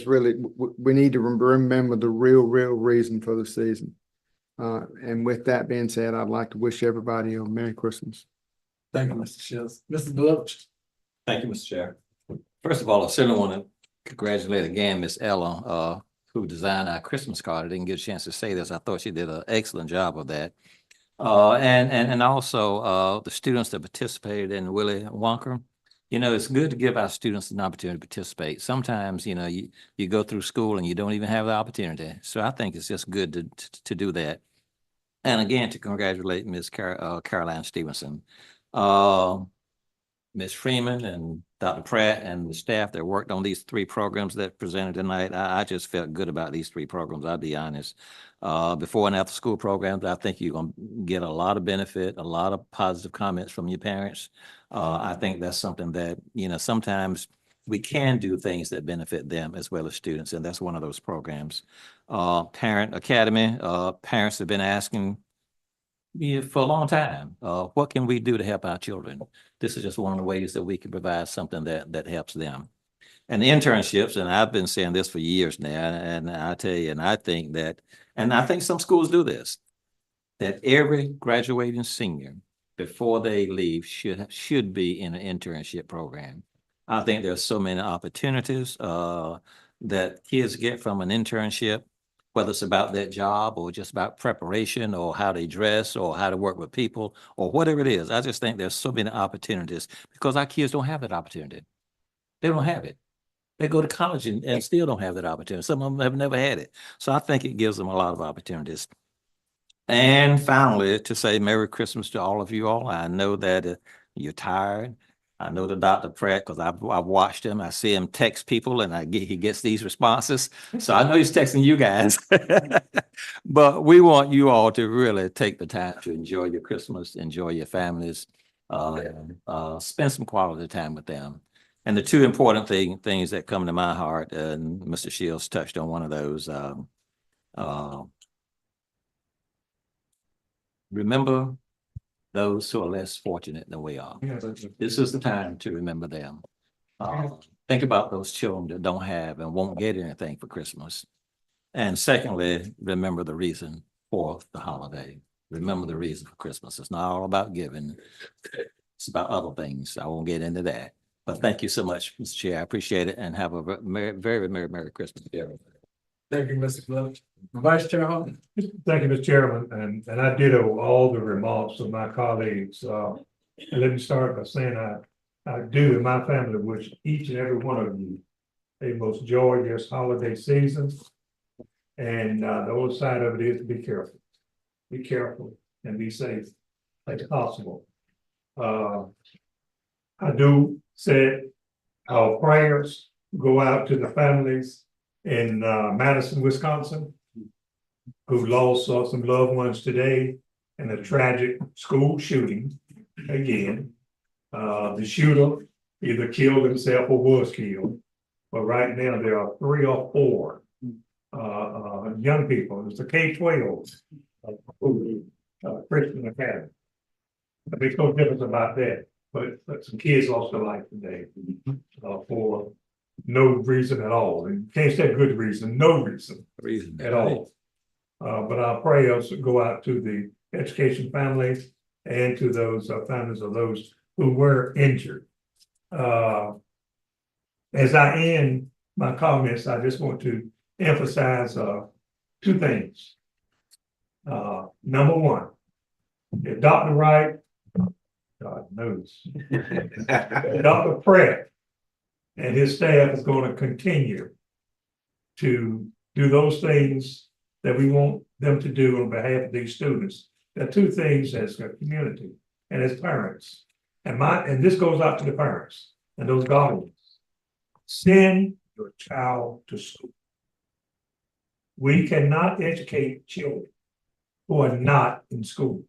really, we need to remember the real reason for the season. And with that being said, I'd like to wish everybody a Merry Christmas. Thank you, Mr. Shields. Mr. Deloach. Thank you, Mr. Chair. First of all, I certainly want to congratulate again Miss Ella, who designed our Christmas card. I didn't get a chance to say this. I thought she did an excellent job of that. And also the students that participated in Willy Wonka. You know, it's good to give our students an opportunity to participate. Sometimes, you know, you go through school and you don't even have the opportunity. So I think it's just good to do that. And again, to congratulate Ms. Caroline Stevenson. Ms. Freeman and Dr. Pratt and the staff that worked on these 3 programs that presented tonight. I just felt good about these 3 programs, I'll be honest. Before and after school programs, I think you're going to get a lot of benefit, a lot of positive comments from your parents. I think that's something that, you know, sometimes we can do things that benefit them as well as students, and that's one of those programs. Parent Academy, parents have been asking for a long time, what can we do to help our children? This is just one of the ways that we can provide something that helps them. And the internships, and I've been saying this for years now, and I tell you, and I think some schools do this, that every graduating senior before they leave should be in an internship program. I think there's so many opportunities that kids get from an internship, whether it's about that job or just about preparation or how they dress or how to work with people or whatever it is. I just think there's so many opportunities because our kids don't have that opportunity. They don't have it. They go to college and still don't have that opportunity. Some of them have never had it. So I think it gives them a lot of opportunities. And finally, to say Merry Christmas to all of you all. I know that you're tired. I know that Dr. Pratt, because I've watched him. I see him text people and he gets these responses. So I know he's texting you guys. But we want you all to really take the time to enjoy your Christmas, enjoy your families, spend some quality time with them. And the 2 important things that come to my heart, and Mr. Shields touched on one of those, remember those who are less fortunate than we are. This is the time to remember them. Think about those children that don't have and won't get anything for Christmas. And secondly, remember the reason for the holiday. Remember the reason for Christmas. It's not all about giving. It's about other things. I won't get into that. But thank you so much, Mr. Chair. I appreciate it and have a very Merry Christmas to everyone. Thank you, Mr. Deloach. Vice Chair Hall. Thank you, Mr. Chairman, and I ditto all the remarks of my colleagues. And let me start by saying I do in my family wish each and every one of you a most joyous holiday season. And the other side of it is to be careful. Be careful and be safe as possible. I do say our prayers go out to the families in Madison, Wisconsin, who lost some loved ones today in a tragic school shooting. Again, the shooter either killed himself or was killed. But right now there are 3 or 4 young people. It's a K-12 Christian academy. There's no difference about that. But some kids lost their life today for no reason at all. And can't say good reason, no reason at all. But our prayers go out to the education families and to those families of those who were injured. As I end my comments, I just want to emphasize, two things. Number one, if Dr. Wright, God knows, Dr. Pratt and his staff is going to continue to do those things that we want them to do on behalf of these students. There are two things as a community and as parents. And this goes out to the parents and those guardians. Send your child to school. We cannot educate children who are not in school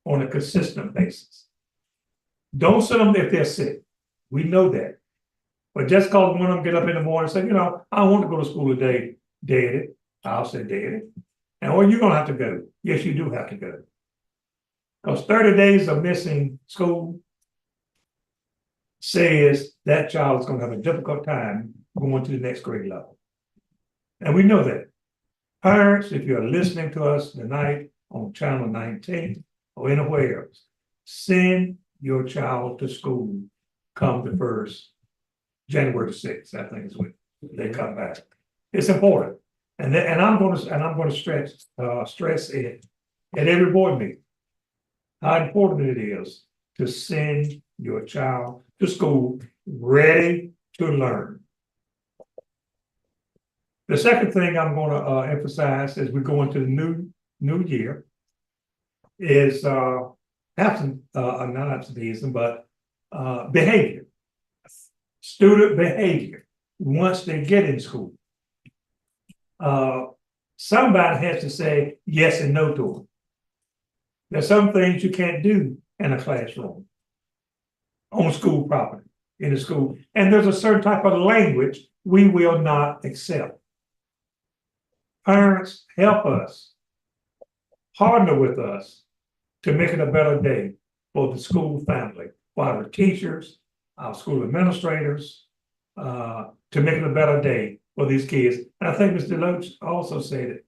on a consistent basis. Don't send them if they're sick. We know that. But just cause one of them get up in the morning and say, I want to go to school today, Daddy. I'll say, Daddy. And or you're gonna have to go. Yes, you do have to go. Because 30 days of missing school says that child is gonna have a difficult time going to the next grade level. And we know that. Parents, if you're listening to us tonight on channel 19 or anywhere else, send your child to school come the first January 6th, I think is when they come back. It's important. And I'm gonna stress it at every board meeting, how important it is to send your child to school ready to learn. The second thing I'm gonna emphasize as we go into the new year is absenteeism, but behavior. Student behavior once they get in school. Somebody has to say yes and no to them. There's some things you can't do in a classroom, on school property, in the school. And there's a certain type of language we will not accept. Parents, help us, partner with us to make it a better day for the school family, for our teachers, our school administrators, to make it a better day for these kids. And I think Mr. Loach also said it.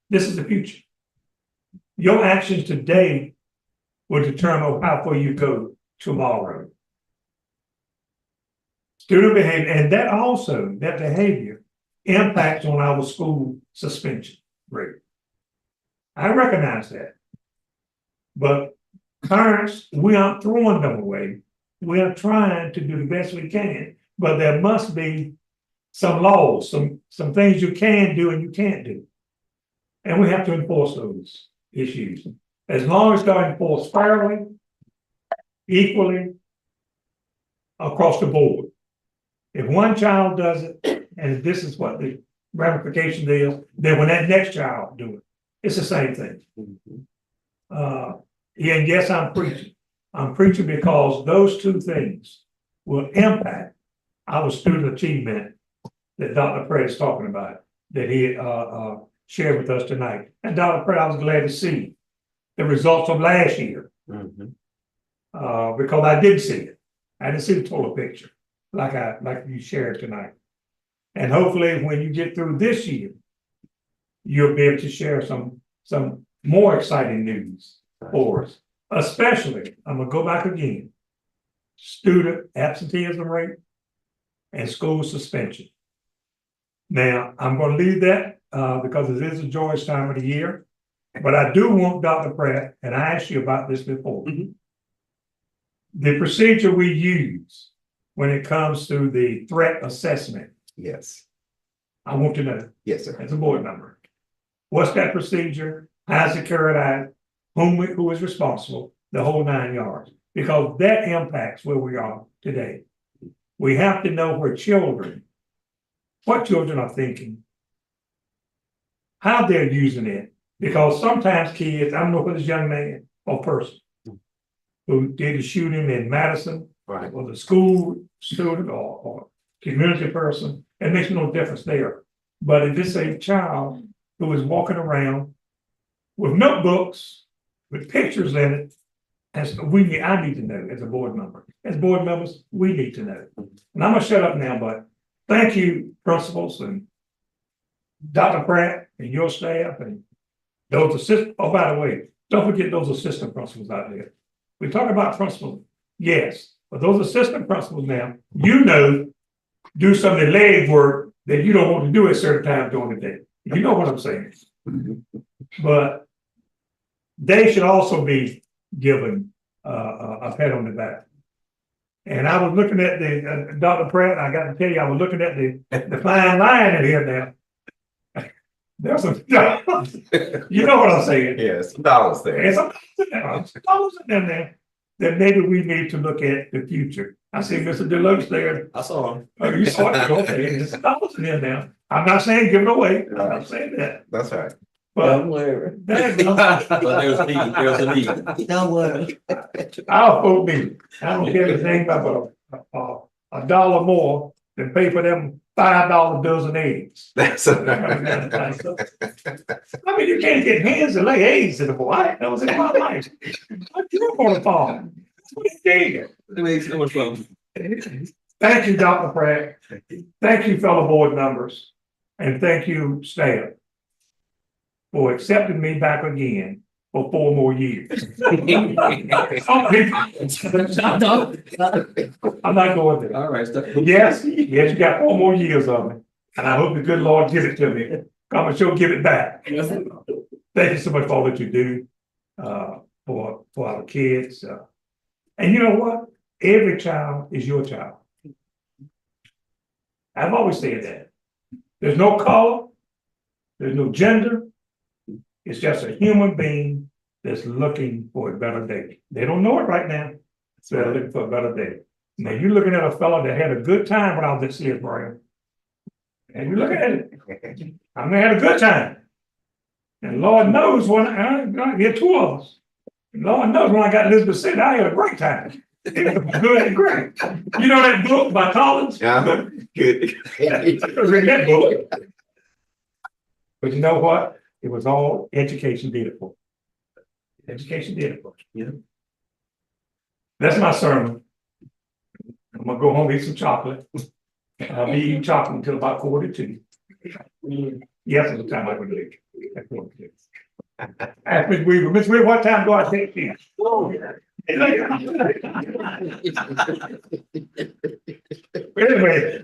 This is the future. Your actions today will determine how far you go tomorrow. Student behavior, and that behavior impacts on our school suspension rate. I recognize that. But parents, we aren't throwing them away. We are trying to do the best we can, but there must be some laws, some things you can do and you can't do. And we have to enforce those issues. As long as they're enforced fairly, equally, across the board. If one child does it, and this is what the ramification is, then when that next child do it, it's the same thing. And yes, I'm preaching. I'm preaching because those two things will impact our student achievement that Dr. Pratt is talking about, that he shared with us tonight. And Dr. Pratt, I was glad to see the results of last year. Because I did see it. I didn't see the total picture like you shared tonight. And hopefully when you get through this year, you'll be able to share some more exciting news for us. Especially, I'm gonna go back again, student absenteeism rate and school suspension. Now, I'm gonna leave that because it is a joyous time of the year, but I do want Dr. Pratt, and I asked you about this before. The procedure we use when it comes to the threat assessment. Yes. I want to know. Yes, sir. As a board member. What's that procedure? How's it carried out? Who is responsible? The whole 9 yards. Because that impacts where we are today. We have to know what children are thinking. How they're using it. Because sometimes kids, I don't know if it's young man or person who did the shooting in Madison, Right. or the school student or community person, it makes no difference there. But if it's a child who is walking around with notebooks, with pictures in it, I need to know as a board member. As board members, we need to know. And I'm gonna shut up now, but thank you, principals and Dr. Pratt and your staff and those assistant. Oh, by the way, don't forget those assistant principals out there. We talk about principals, yes, but those assistant principals now, do some of the leg work that you don't want to do at certain times during the day. You know what I'm saying? But they should also be given a pat on the back. And I was looking at the Dr. Pratt. I got to tell you, I was looking at the fine line in here now. There's some, you know what I'm saying? Yes, dollars there. There's some dollars in there that maybe we need to look at the future. I see Mr. Deluxe there. I saw him. Oh, you saw it? Okay, there's some dollars in there now. I'm not saying give it away. I'm not saying that. That's right. But worry. there's But there's a need, there's a need. Don't worry. I'll vote me. I don't care if it's anything about a dollar more than pay for them $5 dozen eggs. That's I mean, you can't get hands to lay eggs in the boy. I know it's in my life. I grew up on a farm. That's what he did. It makes so much fun. Thank you, Dr. Pratt. Thank you, fellow board members. And thank you, staff, for accepting me back again for 4 more years. I'm not going there. All right. Yes, you got 4 more years of it. And I hope the good Lord give it to me. Come and she'll give it back. Thank you so much for all that you do for our kids. And you know what? Every child is your child. I've always said that. There's no color, there's no gender. It's just a human being that's looking for a better day. They don't know it right now, so they're looking for a better day. Now you're looking at a fellow that had a good time when I was at Sears Brown. And you're looking at it. I mean, I had a good time. And Lord knows when I get 2 of us. Lord knows when I got Elizabeth City, I had a great time. It was good and great. You know that book by Collins? Yeah, good. Read that book. But you know what? It was all education did it for. Education did it for. Yeah. That's my sermon. I'm gonna go home and eat some chocolate. I'll be eating chocolate until about 1:45. Yes, it's the time I would leave. At 1:45. Ask Miss Weaver, Miss Weaver, what time do I take you? But anyway,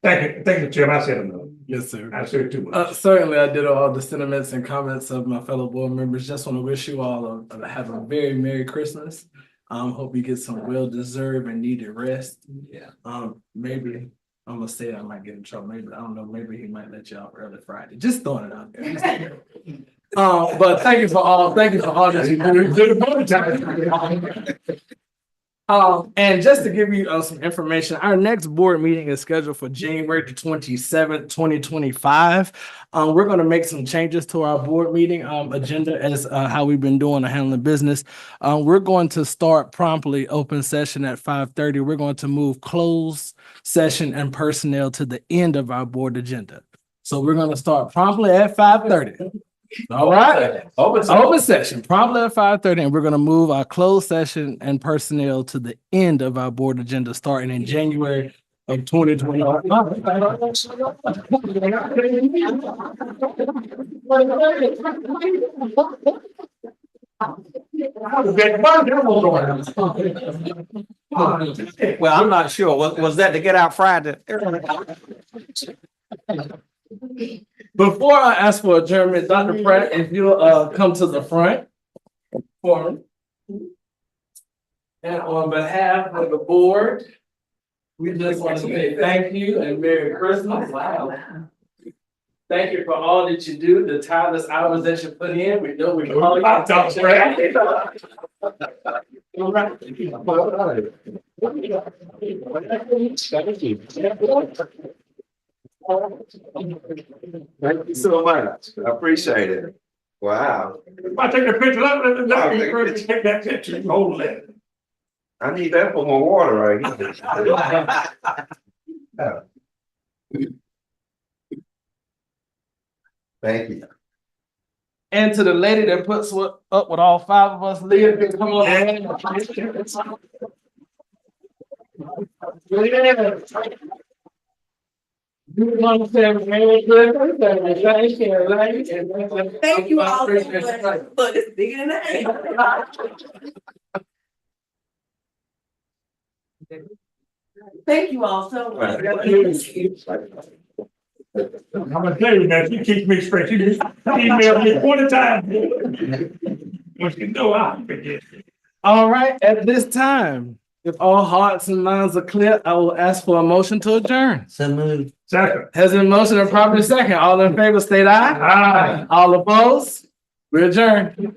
thank you, Jim. I said enough. Yes, sir. I said too much. Certainly, I did all the sentiments and comments of my fellow board members. Just want to wish you all have a very Merry Christmas. Hope you get some well-deserved and needed rest. Yeah. Maybe I'm gonna say I might get in trouble. Maybe I don't know. Maybe he might let you out early Friday. Just throwing it out there. But thank you for all that you do. And just to give you some information, our next board meeting is scheduled for January the 27th, 2025. We're going to make some changes to our board meeting agenda as how we've been doing the handling business. We're going to start promptly open session at 5:30. We're going to move closed session and personnel to the end of our board agenda. So we're going to start promptly at 5:30. All right. Open session promptly at 5:30, and we're going to move our closed session and personnel to the end of our board agenda starting in January of 2020. Well, I'm not sure. Was that to get out Friday? Before I ask for adjournment, Dr. Pratt, if you'll come to the front for me. And on behalf of the board, we just want to say thank you and Merry Christmas. Wow. Thank you for all that you do, the tireless hours that you put in. We know we call you Dr. Pratt. Thank you so much. I appreciate it. Wow. If I take a picture, let me first take that picture. Hold that. I need that for my water right here. Thank you. And to the lady that puts up with all 5 of us, Leah, come on. Thank you all so much. Look, it's bigger than that. Thank you all so much. I'm gonna tell you, man, she keeps me straight. She emailed me 20 times. When she know I forget. All right, at this time, if all hearts and minds are clear, I will ask for a motion to adjourn. So moved. Second. Has been motion and properly second. All in favor, state aye. Aye. All opposed? We adjourn.